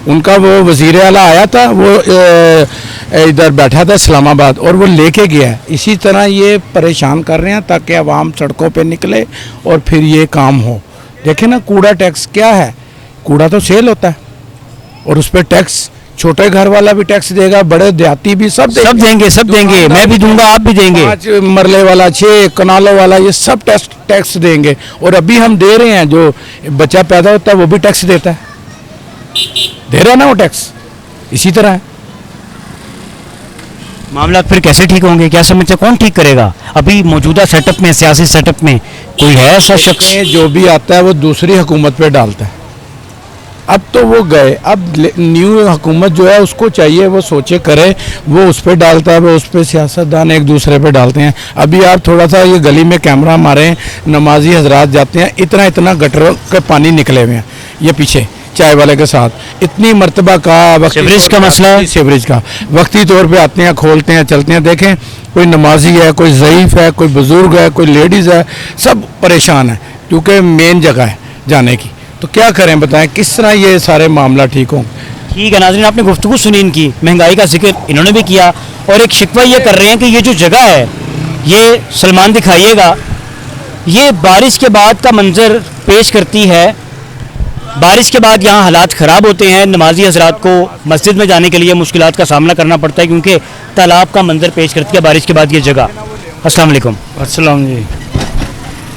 उनका वो वज़ीर आला आया था, वो इधर बैठा था इस्लामाबाद, और वो लेके गया है। इसी तरह ये परेशान कर रहे हैं ताकि आवाम सड़कों पे निकले और फिर ये काम हो। देखें ना, कूड़ा टैक्स क्या है, कूड़ा तो सेल होता है और उस पर टैक्स, छोटे घर वाला भी टैक्स देगा, बड़े देहाती भी सब देंगे, मैं भी दूंगा, आप भी देंगे, 5 मरले वाला, 6 कनालों वाला, ये सब टैक्स देंगे। और अभी हम दे रहे हैं, जो बच्चा पैदा होता है वो भी टैक्स देता है, दे रहा है ना वो टैक्स। इसी तरह है मामला। फिर कैसे ठीक होंगे, क्या समझते, कौन ठीक करेगा? अभी मौजूदा सेटअप में, सियासी सेटअप में कोई है ऐसा शख्स? जो भी आता है वो दूसरी हुकूमत पे डालता है। अब तो वो गए, अब न्यू हुकूमत जो है उसको चाहिए वो सोचे करे, वो उस पर डालता है, वो उस पर सियासतदान एक दूसरे पे डालते हैं। अभी आप थोड़ा सा ये गली में कैमरा मारें, नमाजी हजरात जाते हैं, इतना इतना गटरों के पानी निकले हुए हैं, ये पीछे चाय वाले के साथ, इतनी मरतबा का सीवरेज का मसला है, सीवरेज का वक्ती तौर पे आते हैं, खोलते हैं, चलते हैं। देखें, कोई नमाजी है, कोई ज़ईफ़ है, कोई बुज़ुर्ग है, कोई लेडीज़ है, सब परेशान है क्योंकि मेन जगह है जाने की। तो क्या करें बताएं, किस तरह ये सारे मामला ठीक हों? ठीक है नाज़रीन, आपने गुफ्तगू सुनी इनकी, महंगाई का जिक्र इन्होंने भी किया, और एक शिकवा ये कर रहे हैं कि ये जो जगह है, ये सलमान दिखाइएगा, ये बारिश के बाद का मंजर पेश करती है। बारिश के बाद यहाँ हालात ख़राब होते हैं, नमाजी हजरात को मस्जिद में जाने के लिए मुश्किलात का सामना करना पड़ता है क्योंकि तालाब का मंजर पेश करती है बारिश के बाद ये जगह। अस्सलाम वालेकुम। अस्सलाम जी।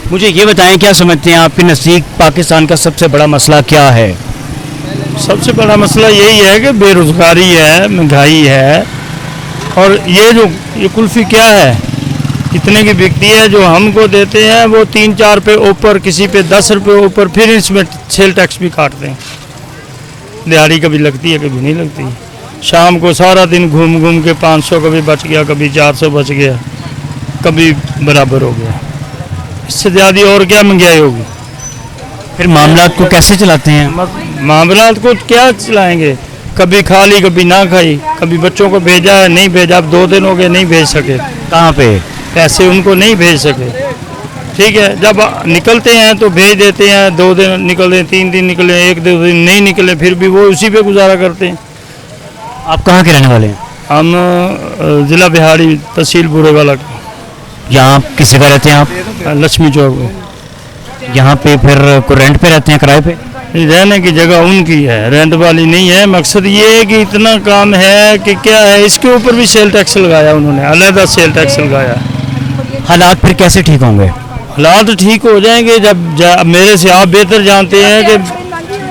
मुझे ये बताएं, क्या समझते हैं आपके नज़दीक पाकिस्तान का सबसे बड़ा मसला क्या है? सबसे बड़ा मसला यही है कि बेरोज़गारी है, महंगाई है, और ये कुल्फ़ी क्या है, कितने की बिकती है, जो हमको देते हैं वो 3-4 रुपये ऊपर, किसी पे 10 रुपये ऊपर, फिर इसमें सेल टैक्स भी काटते हैं। दिहाड़ी कभी लगती है, कभी नहीं लगती। शाम को सारा दिन घूम घूम के 500 कभी बच गया, कभी 400 बच गया, कभी बराबर हो गया। इससे ज़्यादा और क्या महंगाई होगी? फिर मामलात को कैसे चलाते हैं? मामलात को क्या चलाएंगे, कभी खा ली कभी ना खाई, कभी बच्चों को भेजा है नहीं भेजा, अब 2 दिन हो गए नहीं भेज सके। कहाँ पे? पैसे उनको नहीं भेज सके। ठीक है, जब निकलते हैं तो भेज देते हैं, 2 दिन निकले, 3 दिन निकले, 1-2 दिन नहीं निकले, फिर भी वो उसी पे गुजारा करते हैं। आप कहाँ के रहने वाले हैं? हम ज़िला बिहारी, तहसील बुरेवाला के। यहाँ किस जगह रहते हैं आप? लक्ष्मी चौक में। यहाँ पे फिर को रेंट पे रहते हैं, किराए पे? रहने की जगह उनकी है, रेंट वाली नहीं है। मकसद ये है कि इतना काम है कि क्या है, इसके ऊपर भी सेल टैक्स लगाया उन्होंने, अलग सेल टैक्स लगाया। हालात फिर कैसे ठीक होंगे? हालात ठीक हो जाएंगे जब मेरे से आप बेहतर जानते हैं कि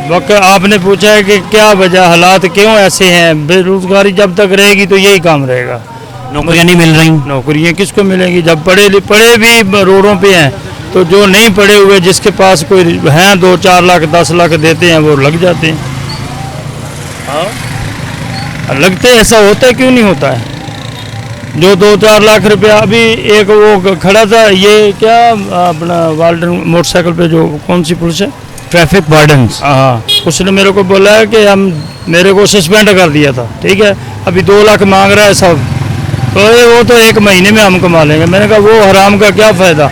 वक्त आपने पूछा है कि क्या वजह, हालात क्यों ऐसे हैं। बेरोजगारी जब तक रहेगी तो यही काम रहेगा। नौकरियाँ नहीं मिल रही। नौकरियाँ किसको मिलेंगी जब पढ़े भी रोडों पे हैं, तो जो नहीं पढ़े हुए जिसके पास कोई हैं 2-4 लाख 10 लाख देते हैं वो लग जाते हैं। हाँ लगते, ऐसा होता है क्यों नहीं होता है। जो 2-4 लाख रुपया, अभी एक वो खड़ा था, ये क्या अपना वार्डन मोटरसाइकिल पे, जो कौन सी पुलिस है, ट्रैफिक वार्डन। हाँ, उसने मेरे को बोला है कि हम मेरे को सस्पेंड कर दिया था। ठीक है, अभी 2 लाख मांग रहा है सब, तो वो तो 1 महीने में हम कमा लेंगे। मैंने कहा वो हराम का क्या फ़ायदा,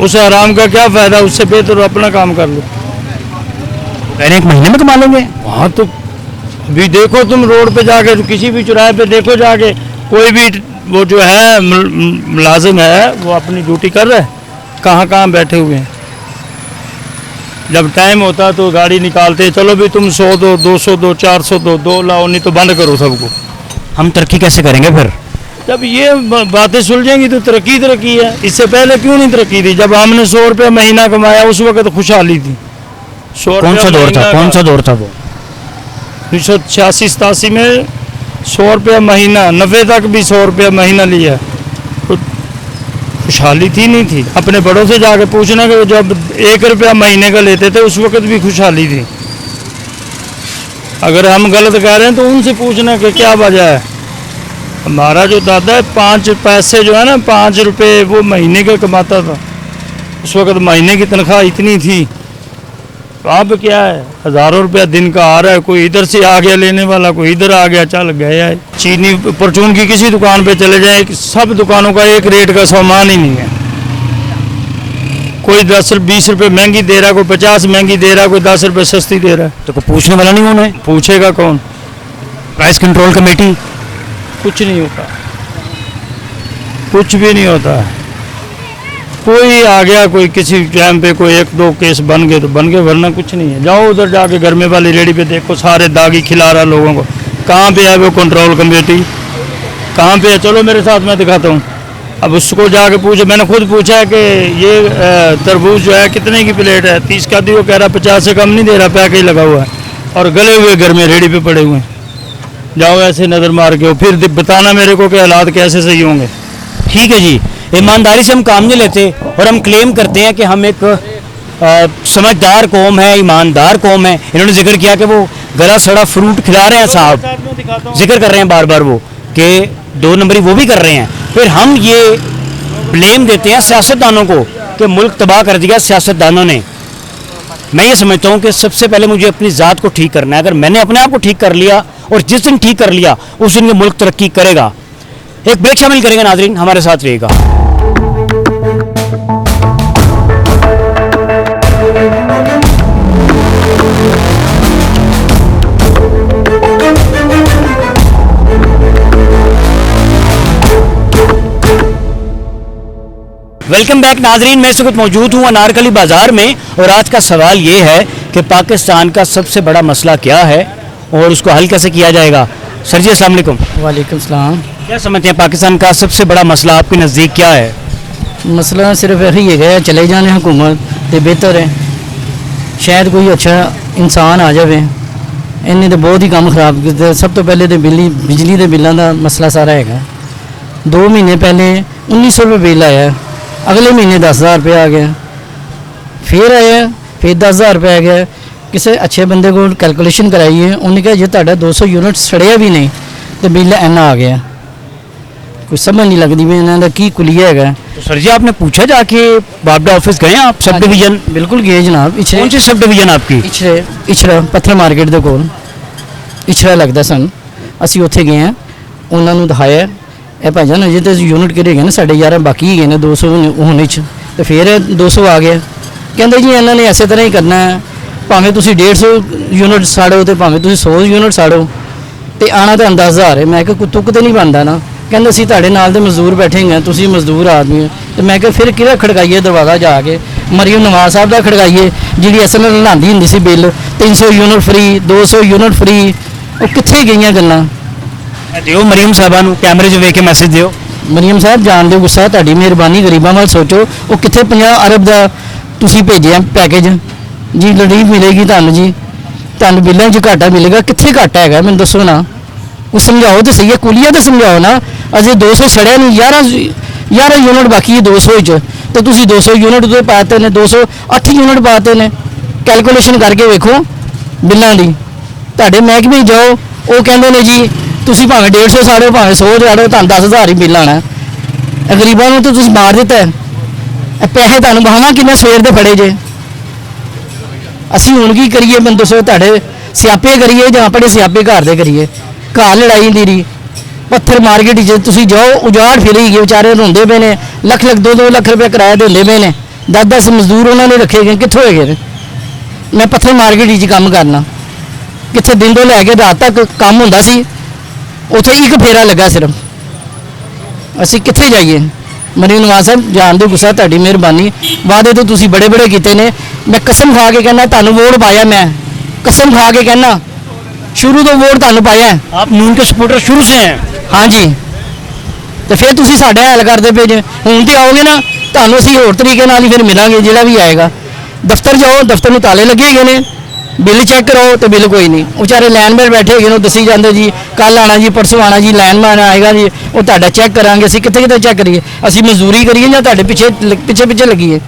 उस हराम का क्या फ़ायदा, उससे बेहतर अपना काम कर लो। कह रहे 1 महीने में कमा लेंगे। हाँ तो अभी देखो तुम रोड पे जाके, किसी भी चौराहे पे देखो जाके, कोई भी वो जो है मुलाजिम है वो अपनी ड्यूटी कर रहा है, कहाँ कहाँ बैठे हुए हैं। जब टाइम होता तो गाड़ी निकालते, चलो भी तुम 100 दो, 200 दो, 400 दो, 2 लाओ, नहीं तो बंद करो सबको। हम तरक्की कैसे करेंगे फिर? जब ये बातें सुलझेंगी तो तरक्की है। इससे पहले क्यों नहीं तरक्की थी? जब हमने 100 रुपया महीना कमाया उस वक्त खुशहाली थी। कौन सा दौर था? कौन सा दौर था वो? 1986-87 में 100 रुपया महीना, 90 तक भी 100 रुपया महीना लिया। तो खुशहाली थी नहीं थी? अपने बड़ों से जाके पूछना कि जब 1 रुपया महीने का लेते थे उस वक्त भी खुशहाली थी। अगर हम गलत कह रहे हैं तो उनसे पूछना कि क्या वजह है। हमारा जो दादा है 5 पैसे जो है ना, 5 रुपये वो महीने का कमाता था। उस वक्त महीने की तनख्वाह इतनी थी। तो अब क्या है, हज़ारों रुपया दिन का आ रहा है, कोई इधर से आ गया लेने वाला, कोई इधर आ गया, चल गया है। चीनी परचून की किसी दुकान पे चले जाए, सब दुकानों का एक रेट का सामान ही नहीं है। कोई 10-20 रुपये महंगी दे रहा है, कोई 50 महंगी दे रहा है, कोई 10 रुपये सस्ती दे रहा है। तो कोई पूछने वाला नहीं होना है? पूछेगा कौन? Price control committee? कुछ नहीं होता, कुछ भी नहीं होता। कोई आ गया, कोई किसी टाइम पे कोई 1-2 केस बन गए तो बन गए, वरना कुछ नहीं है। जाओ उधर जाके गर्मे वाली रेडी पे देखो, सारे दागी खिला रहा लोगों को। कहाँ पे है वो कंट्रोल कमेटी, कहाँ पे है? चलो मेरे साथ, मैं दिखाता हूँ। अब उसको जाके पूछो, मैंने खुद पूछा है कि ये तरबूज जो है कितने की प्लेट है, 30 का दी, वो कह रहा 50 से कम नहीं दे रहा, पैकेज लगा हुआ है, और गले हुए घर में रेडी पे पड़े हुए हैं। जाओ ऐसे नज़र मार के, फिर बताना मेरे को कि हालात कैसे सही होंगे। ठीक है जी, ईमानदारी से हम काम नहीं लेते और हम क्लेम करते हैं कि हम एक समझदार कौम है, ईमानदार कौम है। इन्होंने जिक्र किया कि वो गला सड़ा फ्रूट खिला रहे हैं साहब, जिक्र कर रहे हैं बार बार वो कि 2 नंबरी वो भी कर रहे हैं। फिर हम ये ब्लेम देते हैं सियासतदानों को कि मुल्क तबाह कर दिया सियासतदानों ने। मैं ये समझता हूँ कि सबसे पहले मुझे अपनी ज़ात को ठीक करना है। अगर मैंने अपने आप को ठीक कर लिया, और जिस दिन ठीक कर लिया उस दिन ये मुल्क तरक्की करेगा। एक ब्रेक शामिल करेंगे नाजरीन, हमारे साथ रहिएगा। वेलकम बैक नाजरीन, मैं इस वक्त मौजूद हूँ अनारकली बाज़ार में, और आज का सवाल ये है कि पाकिस्तान का सबसे बड़ा मसला क्या है और उसको हल कैसे किया जाएगा। सर जी अस्सलाम वालेकुम। वालेकुम सलाम। क्या समझते हैं पाकिस्तान का सबसे बड़ा मसला आपके नज़दीक क्या है? मसला सिर्फ यही है, चले जाने हुकूमत तो बेहतर है, शायद कोई अच्छा इंसान आ जाए। इन्हें तो बहुत ही काम खराब किया। सब तो पहले तो बिजली के बिलों का मसला सारा है। 2 महीने पहले 1900 रुपये बिल आया, अगले महीने 10,000 रुपये आ गया, फिर आया, फिर 10,000 रुपये आ गया। किसी अच्छे बंदे को कैलकुलेशन कराई है, उन्हें कहा जो ਤੁਹਾਡਾ 200 यूनिट सड़िया भी नहीं तो बिल इन्ना आ गया। कोई समझ नहीं लगती भी इन्हों का की कुलिया है। तो सर जी आपने पूछा जाके बाबडा ऑफिस गए हैं आप सब डिवीजन? बिल्कुल गए जनाब। कौन सी सब डिवीजन आपकी? ਇਛਰਾ ਪੱਥਰ ਮਾਰਕੀਟ ਦੇ ਕੋਲ ਇਛਰਾ ਲੱਗਦਾ ਸਾਨੂੰ। ਅਸੀਂ ਉੱਥੇ ਗਏ ਆ, ਉਹਨਾਂ ਨੂੰ ਦਿਖਾਇਆ ਇਹ ਭਾਈਜਾਨ ਅਜੇ ਤੇ ਯੂਨਿਟ ਕਿਹੜੇ ਗਏ ਨੇ ਸਾਡੇ 11 ਬਾਕੀ ਹੈਗੇ ਨੇ 200 ਹੋਣੇ ਚ, ਤੇ ਫਿਰ 200 ਆ ਗਿਆ। ਕਹਿੰਦੇ ਜੀ ਇਹਨਾਂ ਨੇ ਐਸੇ ਤਰ੍ਹਾਂ ਹੀ ਕਰਨਾ ਹੈ, ਭਾਵੇਂ ਤੁਸੀਂ 150 ਯੂਨਿਟ ਸਾੜੋ ਤੇ ਭਾਵੇਂ ਤੁਸੀਂ 100 ਯੂਨਿਟ ਸਾੜੋ, ਤੇ ਆਣਾ ਤਾਂ 10,000 ਹੈ। ਮੈਂ ਕਿਹਾ ਕੋਈ ਤੁੱਕ ਤੇ ਨਹੀਂ ਬਣਦਾ ਨਾ। ਕਹਿੰਦੇ ਅਸੀਂ ਤੁਹਾਡੇ ਨਾਲ ਦੇ ਮਜ਼ਦੂਰ ਬੈਠੇ ਹਾਂ, ਤੁਸੀਂ ਮਜ਼ਦੂਰ ਆਦਮੀ ਹੋ। ਤੇ ਮੈਂ ਕਿਹਾ ਫਿਰ ਕਿਹੜਾ ਖੜਕਾਈਏ ਦਰਵਾਜ਼ਾ ਜਾ ਕੇ? ਮਰੀਮ ਨਵਾਜ਼ ਸਾਹਿਬ ਦਾ ਖੜਕਾਈਏ ਜਿਹੜੀ ਅਸਲ ਨਾਲ ਲਾਂਦੀ ਹੁੰਦੀ ਸੀ bill 300 unit free 200 unit free, ਉਹ ਕਿੱਥੇ ਗਈਆਂ ਗੱਲਾਂ? ਦਿਓ ਮਰੀਮ ਸਾਹਿਬਾਂ ਨੂੰ ਕੈਮਰੇ 'ਚ ਵੇਖ ਕੇ ਮੈਸੇਜ ਦਿਓ। ਮਰੀਮ ਸਾਹਿਬ ਜਾਣ ਦਿਓ ਗੁੱਸਾ, ਤੁਹਾਡੀ ਮਿਹਰਬਾਨੀ, ਗਰੀਬਾਂ ਵੱਲ ਸੋਚੋ। ਉਹ ਕਿੱਥੇ 50 ਅਰਬ ਦਾ ਤੁਸੀਂ ਭੇਜਿਆ ਪੈਕੇਜ ਜੀ, ਰਿਲੀਫ ਮਿਲੇਗੀ ਤੁਹਾਨੂੰ ਜੀ, ਤੁਹਾਨੂੰ ਬਿੱਲਾਂ 'ਚ ਘਾਟਾ ਮਿਲੇਗਾ। ਕਿੱਥੇ ਘਾਟਾ ਹੈਗਾ ਮੈਨੂੰ ਦੱਸੋ ਨਾ, ਉਹ ਸਮਝਾਓ ਤਾਂ ਸਹੀ ਹੈ, ਕੁਲੀਆ ਤਾਂ ਸਮਝਾਓ ਨਾ। ਅਜੇ 200 ਛੜਿਆ ਨਹੀਂ, 11 ਯੂਨਿਟ ਬਾਕੀ ਹੈ 200 'ਚ, ਤੇ ਤੁਸੀਂ 200 ਯੂਨਿਟ ਤੋਂ ਪਾਤੇ ਨੇ, 208 ਯੂਨਿਟ ਪਾਤੇ ਨੇ। ਕੈਲਕੂਲੇਸ਼ਨ ਕਰਕੇ ਵੇਖੋ ਬਿੱਲਾਂ ਦੀ। ਤੁਹਾਡੇ ਮਹਿਕਮੇ ਜਾਓ, ਉਹ ਕਹਿੰਦੇ ਨੇ ਜੀ ਤੁਸੀਂ ਭਾਵੇਂ 150 ਸਾੜੋ ਭਾਵੇਂ 100 ਸਾੜੋ, ਤੁਹਾਨੂੰ 10,000 ਹੀ ਬਿੱਲ ਆਣਾ। ਗਰੀਬਾਂ ਨੂੰ ਤਾਂ ਤੁਸੀਂ ਮਾਰ ਦਿੱਤਾ। ਇਹ ਪੈਸੇ ਤੁਹਾਨੂੰ ਬਹਾਨਾ ਕਿੰਨੇ ਸਵੇਰ ਦੇ ਫੜੇ ਜੇ। ਅਸੀਂ ਹੁਣ ਕੀ ਕਰੀਏ ਮੈਨੂੰ ਦੱਸੋ? ਤੁਹਾਡੇ ਸਿਆਪੇ ਕਰੀਏ ਜਾਂ ਆਪਣੇ ਸਿਆਪੇ ਘਰ ਦੇ ਕਰੀਏ? ਘਰ ਲੜਾਈ ਹੁੰਦੀ ਰਹੀ। ਪੱਥਰ ਮਾਰਕੀਟ 'ਚ ਤੁਸੀਂ ਜਾਓ, ਉਜਾੜ ਫਿਰੀ ਗਏ, ਵਿਚਾਰੇ ਰੋਂਦੇ ਪਏ ਨੇ, ਲੱਖ 2 ਲੱਖ ਰੁਪਏ ਕਿਰਾਇਆ ਦਿੰਦੇ ਪਏ ਨੇ। 10 ਮਜ਼ਦੂਰ ਉਹਨਾਂ ਨੇ ਰੱਖੇ ਗਏ, ਕਿੱਥੋਂ ਹੈਗੇ ਨੇ? ਮੈਂ ਪੱਥਰ ਮਾਰਕੀਟ 'ਚ ਕੰਮ ਕਰਨਾ, ਕਿੱਥੇ ਦਿਨ ਤੋਂ ਲੈ ਕੇ ਰਾਤ ਤੱਕ ਕੰਮ ਹੁੰਦਾ ਸੀ, ਉੱਥੇ ਇੱਕ ਫੇਰਾ ਲੱਗਾ ਸਿਰਫ। ਅਸੀਂ ਕਿੱਥੇ ਜਾਈਏ? ਮਰੀਮ ਨਵਾਜ਼ ਸਾਹਿਬ ਜਾਣ ਦਿਓ ਗੁੱਸਾ, ਤੁਹਾਡੀ ਮਿਹਰਬਾਨੀ। ਵਾਅਦੇ ਤਾਂ ਤੁਸੀਂ ਬੜੇ ਬੜੇ ਕੀਤੇ ਨੇ। ਮੈਂ ਕਸਮ ਖਾ ਕੇ ਕਹਿੰਦਾ ਤੁਹਾਨੂੰ ਵੋਟ ਪਾਇਆ, ਮੈਂ ਕਸਮ ਖਾ ਕੇ ਕਹਿੰਦਾ शुरू तो वोट ਤੁਹਾਨੂੰ ਪਾਇਆ। आप नून के सपोर्टर शुरू से हैं? हाँ जी, तो फिर ਤੁਸੀਂ ਸਾਡਾ ਹੱਲ ਕਰਦੇ ਪਏ ਜੇ। ਹੁਣ ਤੇ ਆਓਗੇ ਨਾ ਤੁਹਾਨੂੰ ਅਸੀਂ ਹੋਰ ਤਰੀਕੇ ਨਾਲ ਹੀ ਫਿਰ ਮਿਲਾਂਗੇ। ਜਿਹੜਾ ਵੀ ਆਏਗਾ ਦਫ਼ਤਰ ਜਾਓ, ਦਫ਼ਤਰ ਨੂੰ ਤਾਲੇ ਲੱਗੇ ਗਏ ਨੇ, ਬਿੱਲ ਚੈੱਕ ਕਰਾਓ ਤੇ ਬਿੱਲ ਕੋਈ ਨਹੀਂ। ਉਹ ਵਿਚਾਰੇ ਲਾਈਨਮੈਨ ਬੈਠੇ ਹੈਗੇ ਨੇ, ਦੱਸੀ ਜਾਂਦੇ ਜੀ ਕੱਲ ਆਣਾ ਜੀ ਪਰਸੋਂ ਆਣਾ ਜੀ, ਲਾਈਨਮੈਨ ਆਏਗਾ ਜੀ ਉਹ ਤੁਹਾਡਾ ਚੈੱਕ ਕਰਾਂਗੇ। ਅਸੀਂ ਕਿੱਥੇ ਕਿੱਥੇ ਚੈੱਕ ਕਰੀਏ? ਅਸੀਂ ਮਜ਼ਦੂਰੀ ਕਰੀਏ ਜਾਂ ਤੁਹਾਡੇ ਪਿੱਛੇ ਲੱਗੀਏ?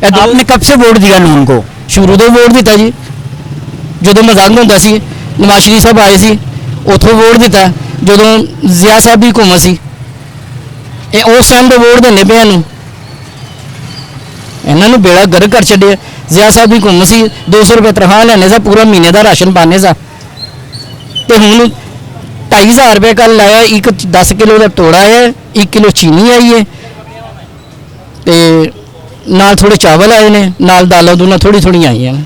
आपने कब से वोट दिया नून को? ਸ਼ੁਰੂ ਤੋਂ ਵੋਟ ਦਿੱਤਾ ਜੀ, ਜਦੋਂ ਮਜ਼ੰਗ ਹੁੰਦਾ ਸੀ ਨਵਾਜ਼ ਸ਼ਰੀਫ ਸਾਹਿਬ ਆਏ ਸੀ ਉੱਥੋਂ ਵੋਟ ਦਿੱਤਾ, ਜਦੋਂ ਜ਼ਿਆ ਸਾਹਿਬ ਦੀ ਹੁਕੂਮਤ ਸੀ ਇਹ ਉਸ ਟਾਈਮ ਤੋਂ ਵੋਟ ਦਿੰਦੇ ਪਏ ਨੂੰ। ਇਹਨਾਂ ਨੂੰ ਬੇੜਾ ਗਰਕ ਕਰ ਛੱਡਿਆ। ਜ਼ਿਆ ਸਾਹਿਬ ਦੀ ਹੁਕੂਮਤ ਸੀ 200 ਰੁਪਏ ਤਨਖਾਹ ਲੈਣੇ ਸਾ, ਪੂਰਾ ਮਹੀਨੇ ਦਾ ਰਾਸ਼ਨ ਪਾਣੇ ਸਾ, ਤੇ ਹੁਣ 2,500 ਰੁਪਏ ਕੱਲ ਲਾਇਆ। ਇੱਕ 10 ਕਿਲੋ ਦਾ ਤੋੜਾ ਹੈ, 1 ਕਿਲੋ ਚੀਨੀ ਆਈ ਹੈ, ਤੇ ਨਾਲ ਥੋੜੇ ਚਾਵਲ ਆਏ ਨੇ, ਨਾਲ ਦਾਲਾਂ ਦੂਲਾਂ ਥੋੜ੍ਹੀਆਂ ਆਈਆਂ ਨੇ।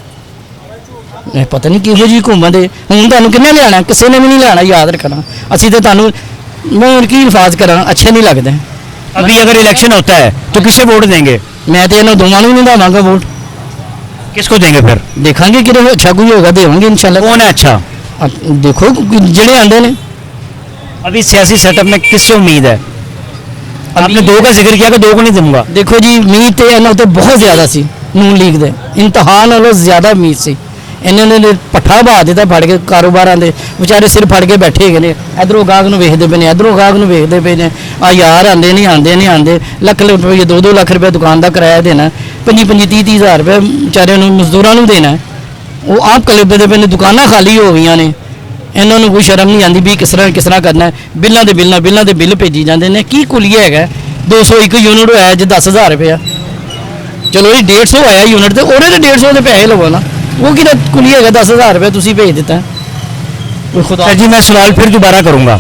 ਇਹ ਪਤਾ ਨਹੀਂ ਕਿਹੋ ਜਿਹੀ ਘੁੰਮਣ ਦੇ। ਹੁਣ ਤੁਹਾਨੂੰ ਕਿੰਨੇ ਲਿਆਣਾ? ਕਿਸੇ ਨੇ ਵੀ ਨਹੀਂ ਲਿਆਣਾ, ਯਾਦ ਰੱਖਣਾ। ਅਸੀਂ ਤਾਂ ਤੁਹਾਨੂੰ ਮੈਂ ਹੁਣ ਕੀ ਇਲਫਾਜ਼ ਕਰਾਂ, ਅੱਛੇ ਨਹੀਂ ਲੱਗਦੇ। अभी अगर इलेक्शन होता है तो किसे वोट देंगे? मैं तो ਇਹਨਾਂ ਦੋਵਾਂ ਨੂੰ ਨਹੀਂ ਦਵਾਂਗਾ ਵੋਟ। किसको देंगे फिर? ਦੇਖਾਂਗੇ ਕਿਹੜੇ ਅੱਛਾ ਕੋਈ ਹੋਗਾ ਦੇਵਾਂਗੇ इंशाल्लाह। कौन है अच्छा? ਦੇਖੋ ਜਿਹੜੇ ਆਂਦੇ ਨੇ। अभी सियासी सेटअप में किससे उम्मीद है? आपने 2 का जिक्र किया कि 2 को नहीं दूंगा। ਦੇਖੋ ਜੀ ਉਮੀਦ ਤੇ ਇਹਨਾਂ ਉੱਤੇ ਬਹੁਤ ਜ਼ਿਆਦਾ ਸੀ, ਨੂਨ ਲੀਗ ਦੇ ਇੰਤਹਾ ਨਾਲੋਂ ਜ਼ਿਆਦਾ ਉਮੀਦ ਸੀ। ਇਹਨਾਂ ਨੇ ਪੱਠਾ ਬਹਾ ਦਿੱਤਾ ਫੜ ਕੇ ਕਾਰੋਬਾਰਾਂ ਦੇ, ਵਿਚਾਰੇ ਸਿਰ ਫੜ ਕੇ ਬੈਠੇ ਹੈਗੇ ਨੇ। ਇਧਰੋਂ ਗਾਹਕ ਨੂੰ ਵੇਖਦੇ ਪਏ ਨੇ, ਇਧਰੋਂ ਗਾਹਕ ਨੂੰ ਵੇਖਦੇ ਪਏ ਨੇ। ਆ ਯਾਰ ਆਂਦੇ ਨਹੀਂ ਲੱਖ ਰੁਪਏ 2 ਲੱਖ ਰੁਪਏ ਦੁਕਾਨ ਦਾ ਕਿਰਾਇਆ ਦੇਣਾ, 25 ਹਜ਼ਾਰ ਰੁਪਏ ਵਿਚਾਰਿਆਂ ਨੂੰ ਮਜ਼ਦੂਰਾਂ ਨੂੰ ਦੇਣਾ। ਉਹ ਆਪ ਕਲੇਬੇ ਪਏ ਨੇ, ਦੁਕਾਨਾਂ ਖਾਲੀ ਹੋ ਗਈਆਂ ਨੇ। ਇਹਨਾਂ ਨੂੰ ਕੋਈ ਸ਼ਰਮ ਨਹੀਂ ਆਉਂਦੀ ਵੀ ਕਿਸ ਤਰ੍ਹਾਂ ਕਰਨਾ। ਬਿੱਲਾਂ ਦੇ ਬਿੱਲ ਭੇਜੀ ਜਾਂਦੇ ਨੇ। ਕੀ ਕੁਲੀਆ ਹੈਗਾ? 201 ਯੂਨਿਟ ਹੋਇਆ ਜੇ 10,000 ਰੁਪਇਆ, ਚਲੋ ਇਹ 150 ਆਇਆ ਯੂਨਿਟ ਤੇ ਉਹਦੇ ਤੇ 150 ਦੇ ਪੈਸੇ ਲਵੋ ਨਾ। वो कि कुली है 10,000 रुपये तुसी भेज देता है। खुदा जी मैं सवाल फिर दोबारा करूंगा,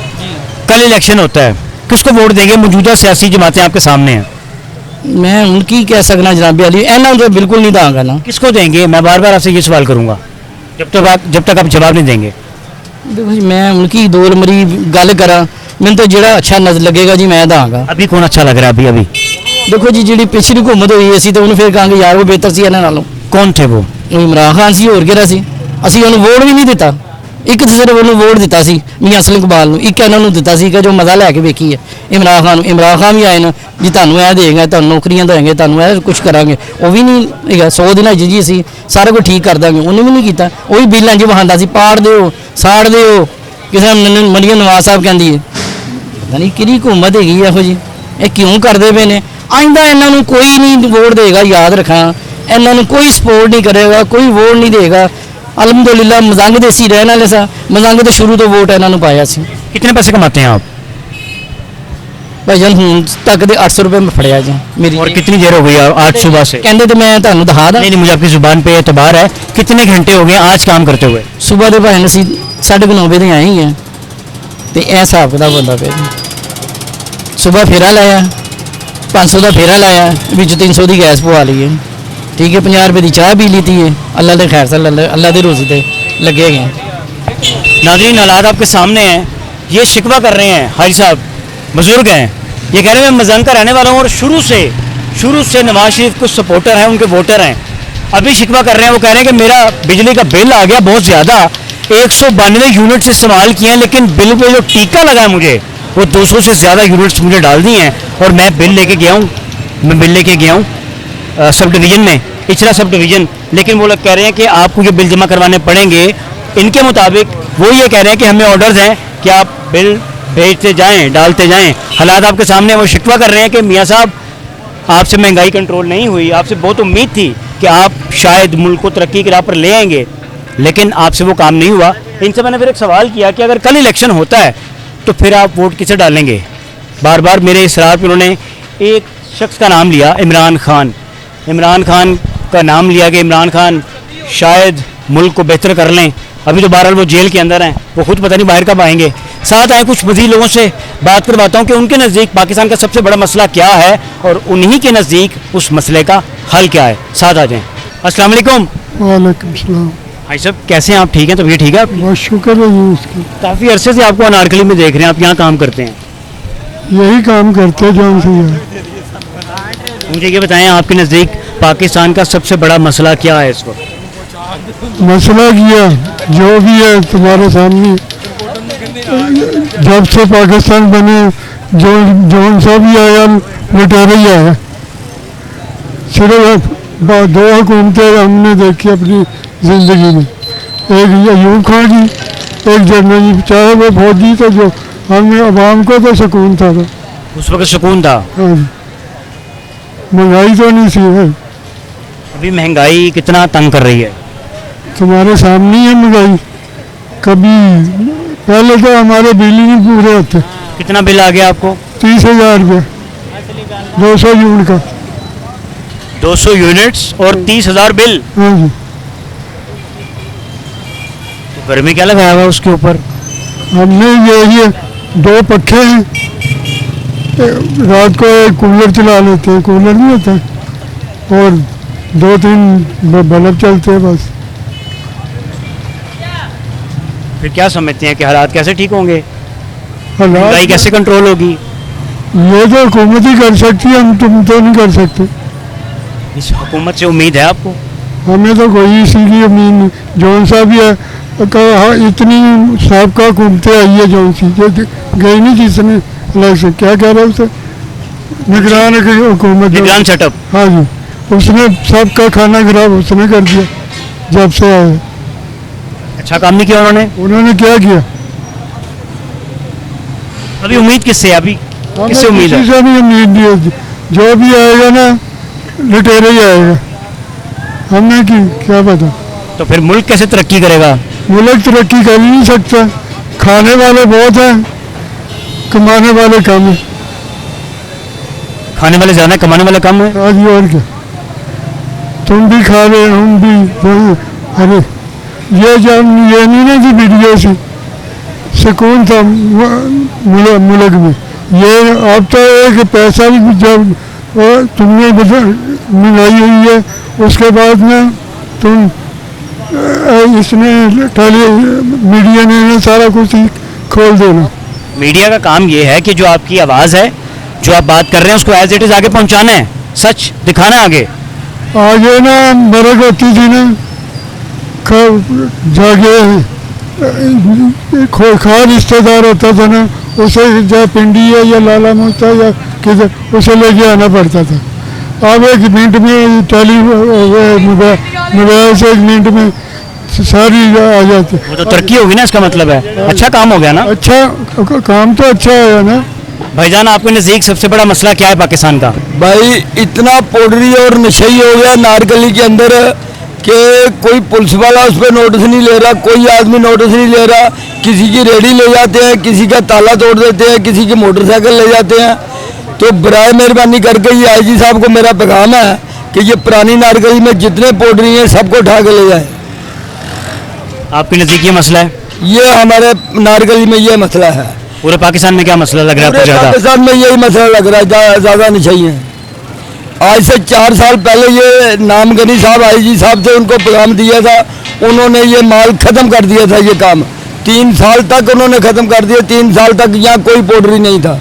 कल इलेक्शन होता है, किसको वोट देंगे? मौजूदा सियासी जमातें आपके सामने हैं। मैं उनकी कह सकना जनाब अली, इन्हों तो बिल्कुल नहीं दांगा ना। किसको देंगे? मैं बार बार आपसे ये सवाल करूंगा जब तक आप जवाब नहीं देंगे। देखो जी मैं उनकी दो मरी गल करा, मैंने तो जो अच्छा नजर लगेगा जी मैं दांगा। अभी कौन अच्छा लग रहा है? अभी देखो जी जी पिछली हुकूमत हुई असी तो उन्होंने फिर कहेंगे यार वो बेहतर सी इन्हों नालों। कौन थे वो? इमरान खान सी, होर किहड़ा सी? असीं उन्होंने वोट भी नहीं दिता। एक तो सिर्फ उन्होंने वोट दिता सी मियां असलम इकबाल नूं, एक इन्हों दिता सी कि जो मज़ा लैके वेखी है इमरान खान भी आए ना जी तुहानूं यह देंगे, तुहानूं नौकरियां देंगे, तुहानूं यह कुछ करांगे। वो भी नहीं है 100 दिन जी असीं सारा कुछ ठीक कर देंगे, उन्हें भी नहीं किया। वही बिल इंज वहांदा सी पाड़ दिओ साड़ दिओ। किसी मरीम नवाज साहब कहती है पता नहीं किहड़ी हुकूमत हैगी इहो जी, ये क्यों करते पे ने? आइंदा इन्हों कोई नहीं वोट देगा, याद रखना। इन्हों कोई सपोर्ट नहीं करेगा, कोई वोट नहीं देगा। अलहमदुलिल्लाह मजंग दे सी रहने वाले सा, मजंग तो शुरू तो वोट इन्हों पाया सी। कितने पैसे कमाते हैं आप? ਭਾਈਜਾਨ ਹੁਣ ਤੱਕ ਦੇ 800 रुपये में फड़िया जी मेरी। और कितनी देर हो गई आज सुबह से? कहते तो मैं ਤੁਹਾਨੂੰ ਦਿਖਾ ਦਾਂ। नहीं नहीं, मुझे आपकी जुबान पे एतबार है। कितने घंटे हो गए आज काम करते हुए? सुबह ਦੇ ਭਾਈजान ਅਸੀਂ 9:30 ਵਜੇ ਆਏ ਹੀ ਆ ਤੇ ਇਹ ਹਿਸਾਬ ਕਿਤਾਬ ਹੁੰਦਾ ਪਿਆ ਜੀ। ਸੁਬਹ ਫੇਰਾ ਲਾਇਆ 500 ਦਾ ਫੇਰਾ ਲਾਇਆ ਵਿੱਚ 300 ਦੀ ਗੈਸ ਪਵਾ ਲਈ ਹੈ ठीक है। 50 रुपये की चाह पी ली थी अल्लाह के खैर से अल्लाह की रोज़ी से लगे गए। नाज़रीन हालात आपके सामने हैं। ये शिकवा कर रहे हैं, हाजी साहब बुजुर्ग हैं, ये कह रहे हैं मैं मजंग का रहने वाला हूँ और शुरू से नवाज शरीफ कुछ सपोर्टर हैं, उनके वोटर हैं। अभी शिकवा कर रहे हैं, वो कह रहे हैं कि मेरा बिजली का बिल आ गया बहुत ज़्यादा, 192 यूनिट से इस्तेमाल किए हैं, लेकिन बिल पे जो टीका लगा है मुझे वो 200 से ज़्यादा यूनिट्स मुझे डाल दिए हैं। और मैं बिल लेके गया हूँ सब डिवीज़न में, इचरा सब डिवीज़न, लेकिन वो लोग कह रहे हैं कि आपको ये बिल जमा करवाने पड़ेंगे। इनके मुताबिक वो ये कह रहे हैं कि हमें ऑर्डर्स हैं कि आप बिल भेजते जाएं, डालते जाएं। हालात आपके सामने, वो शिकवा कर रहे हैं कि मियाँ साहब आपसे महंगाई कंट्रोल नहीं हुई, आपसे बहुत उम्मीद थी कि आप शायद मुल्क को तरक्की की राह पर ले आएंगे, लेकिन आपसे वो काम नहीं हुआ। इनसे मैंने फिर एक सवाल किया कि अगर कल इलेक्शन होता है तो फिर आप वोट किसे डालेंगे? बार बार मेरे इसरार पर उन्होंने एक शख्स का नाम लिया, इमरान खान का नाम लिया कि इमरान खान शायद मुल्क को बेहतर कर लें। अभी तो बहरहाल वो जेल के अंदर हैं, वो खुद पता नहीं बाहर कब आएंगे। साथ आए कुछ मज़ीद लोगों से बात करवाता हूँ कि उनके नज़दीक पाकिस्तान का सबसे बड़ा मसला क्या है और उन्हीं के नज़दीक उस मसले का हल क्या है। साथ आ जाएँ। अस्सलाम वालेकुम। वालेकुम सलाम। भाई साहब कैसे हैं आप? ठीक हैं? तबीयत ठीक है आपकी? बहुत शुक्र है जी उसकी। काफ़ी अरसे से आपको अनारकली में देख रहे हैं, आप यहाँ काम करते हैं? यही काम करते हैं जो हमसे है। मुझे ये बताएं आपके नज़दीक पाकिस्तान का सबसे बड़ा मसला क्या है इस वक्त? मसला किया जो भी है तुम्हारे सामने, जब से पाकिस्तान बने जो सा भी आया लुटेरे ही आया। सिर्फ 2 हुकूमतें हमने देखी अपनी ज़िंदगी में, एक अयूब खान की, एक जनरल, चाहे वो फौजी तो जो हमें आवाम को तो सुकून था। उस वक्त सुकून था। हाँ, महंगाई तो नहीं थी। अभी महंगाई कितना तंग कर रही है? तुम्हारे सामने है महंगाई। कभी पहले तो हमारे बिल ही नहीं पूरे होते। कितना बिल आ गया आपको? 30,000 रुपये 200 यूनिट का। 200 यूनिट्स और 30,000 बिल। हाँ जी। तो घर में क्या लगाया हुआ उसके ऊपर? हमने ये 2 पखे हैं, रात को एक कूलर चला लेते हैं, कूलर नहीं होता, और 2-3 बल्ब चलते हैं बस। फिर क्या समझते हैं कि हालात कैसे ठीक होंगे? महंगाई हालात कैसे कंट्रोल होगी? ये तो हुकूमत ही कर सकती है, तुम तो नहीं कर सकते। इस हुकूमत से उम्मीद है आपको? हमें तो कोई इसीलिए उम्मीद नहीं। जौन सा भी है इतनी सबका हुकूमतें आई है, जौन सी गई नहीं जिसने अलग से, क्या कह रहे उसे, निगरान हुकूमत, निगरान सेटअप। हाँ जी, उसने सबका खाना खराब उसने कर दिया जब से आए। अच्छा काम नहीं किया उन्होंने क्या किया? अभी उम्मीद किससे है? अभी किससे उम्मीद है? किसी से भी उम्मीद नहीं होती। जो भी आएगा ना लुटेरा ही आएगा, हमें क्या पता। तो फिर मुल्क कैसे तरक्की करेगा? मुल्क तरक्की कर ही नहीं सकता। खाने वाले बहुत हैं, कमाने वाले कम है। खाने वाले ज़्यादा, कमाने वाले कम है। आज और क्या, तुम भी खा रहे, हम भी। अरे ये जब ये नहीं ना थी वीडियो से सुकून था मुल्क में, ये अब तो एक पैसा भी जब तुमने मंगाई हुई है, उसके बाद में तुम इसने मीडिया ने सारा कुछ ही खोल देना। मीडिया का काम ये है कि जो आपकी आवाज़ है, जो आप बात कर रहे हैं, उसको एज इट इज़ आगे पहुंचाना है, सच दिखाना है आगे। आगे ना मरक होती थी ना, जाके खा रिश्तेदार होता था ना, उसे या पिंडी है या लाला मोता या किधर, उसे लेके आना पड़ता था। अब 1 मिनट में मोबाइल से 1 मिनट में सारी आ जाती। वो तो तरक्की होगी ना, इसका मतलब है अच्छा काम हो गया ना। अच्छा काम तो अच्छा है ना। भाईजान आपके नज़दीक सबसे बड़ा मसला क्या है पाकिस्तान का? भाई इतना पाउडरी और नशे ही हो गया नारकली के अंदर कि कोई पुलिस वाला उस पर नोटिस नहीं ले रहा, कोई आदमी नोटिस नहीं ले रहा। किसी की रेडी ले जाते हैं, किसी का ताला तोड़ देते हैं, किसी की मोटरसाइकिल ले जाते हैं। तो बराए मेहरबानी करके ये आईजी साहब को मेरा पैगाम है कि ये पुरानी नारगली में जितने पोल्ट्री हैं सबको उठा के ले जाए। आपके नज़दीक ये मसला है? ये हमारे नारगली में ये मसला है। पूरे पाकिस्तान में क्या मसला लग रहा है आपको ज़्यादा? पाकिस्तान में यही मसला लग रहा है, ज़्यादा नहीं चाहिए। आज से 4 साल पहले ये नामगनी साहब आईजी साहब थे, उनको पैगाम दिया था, उन्होंने ये माल ख़त्म कर दिया था। ये काम 3 साल तक उन्होंने ख़त्म कर दिया। 3 साल तक यहाँ कोई पोल्ट्री नहीं था।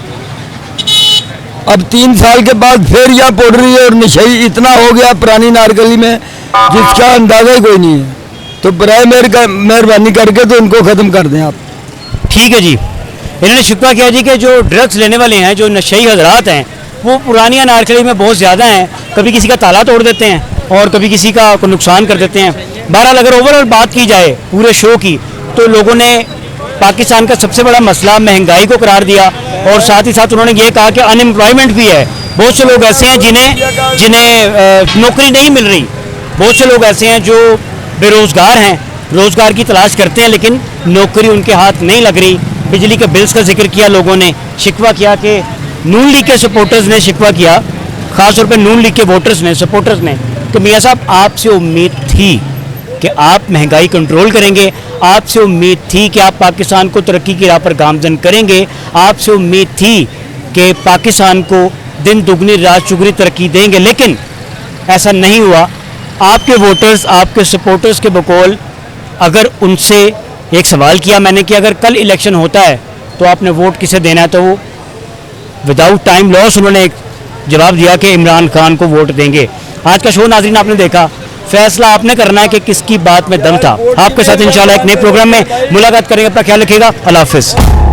अब 3 साल के बाद फिर यहाँ पोल्ट्री और नशई इतना हो गया पुरानी नारगली में जिसका अंदाज़ा ही कोई नहीं है। तो बराए मेहरबानी करके तो इनको ख़त्म कर दें आप। ठीक है जी। इन्होंने शिकवा किया जी कि जो ड्रग्स लेने वाले हैं, जो नशई हजरात हैं, वो पुरानी नारकली में बहुत ज़्यादा हैं। कभी किसी का ताला तोड़ देते हैं और कभी किसी का नुकसान कर देते हैं। बहरहाल अगर ओवरऑल बात की जाए पूरे शो की, तो लोगों ने पाकिस्तान का सबसे बड़ा मसला महंगाई को करार दिया और साथ ही साथ उन्होंने ये कहा कि अनएम्प्लॉयमेंट भी है। बहुत से लोग ऐसे हैं जिन्हें नौकरी नहीं मिल रही। बहुत से लोग ऐसे हैं जो बेरोज़गार हैं, रोज़गार की तलाश करते हैं लेकिन नौकरी उनके हाथ नहीं लग रही। बिजली के बिल्स का जिक्र किया लोगों ने, शिकवा किया कि नून लीग के सपोर्टर्स ने शिकवा किया, ख़ासतौर पे नून लीग के वोटर्स ने, सपोर्टर्स ने, कि मियाँ साहब आपसे उम्मीद थी कि आप महंगाई कंट्रोल करेंगे, आपसे उम्मीद थी कि आप पाकिस्तान को तरक्की की राह पर गामजन करेंगे, आपसे उम्मीद थी कि पाकिस्तान को दिन दुगनी रात चुगनी तरक्की देंगे, लेकिन ऐसा नहीं हुआ। आपके वोटर्स, आपके सपोर्टर्स के बकौल अगर उनसे एक सवाल किया मैंने कि अगर कल इलेक्शन होता है तो आपने वोट किसे देना है, तो वो विदाउट टाइम लॉस उन्होंने एक जवाब दिया कि इमरान खान को वोट देंगे। आज का शो नाज़रीन आपने देखा, फैसला आपने करना है कि किसकी बात में दम था। आपके साथ इंशाल्लाह एक नए प्रोग्राम में मुलाकात करेंगे। अपना ख्याल रखिएगा। अल्लाह हाफ़िज़।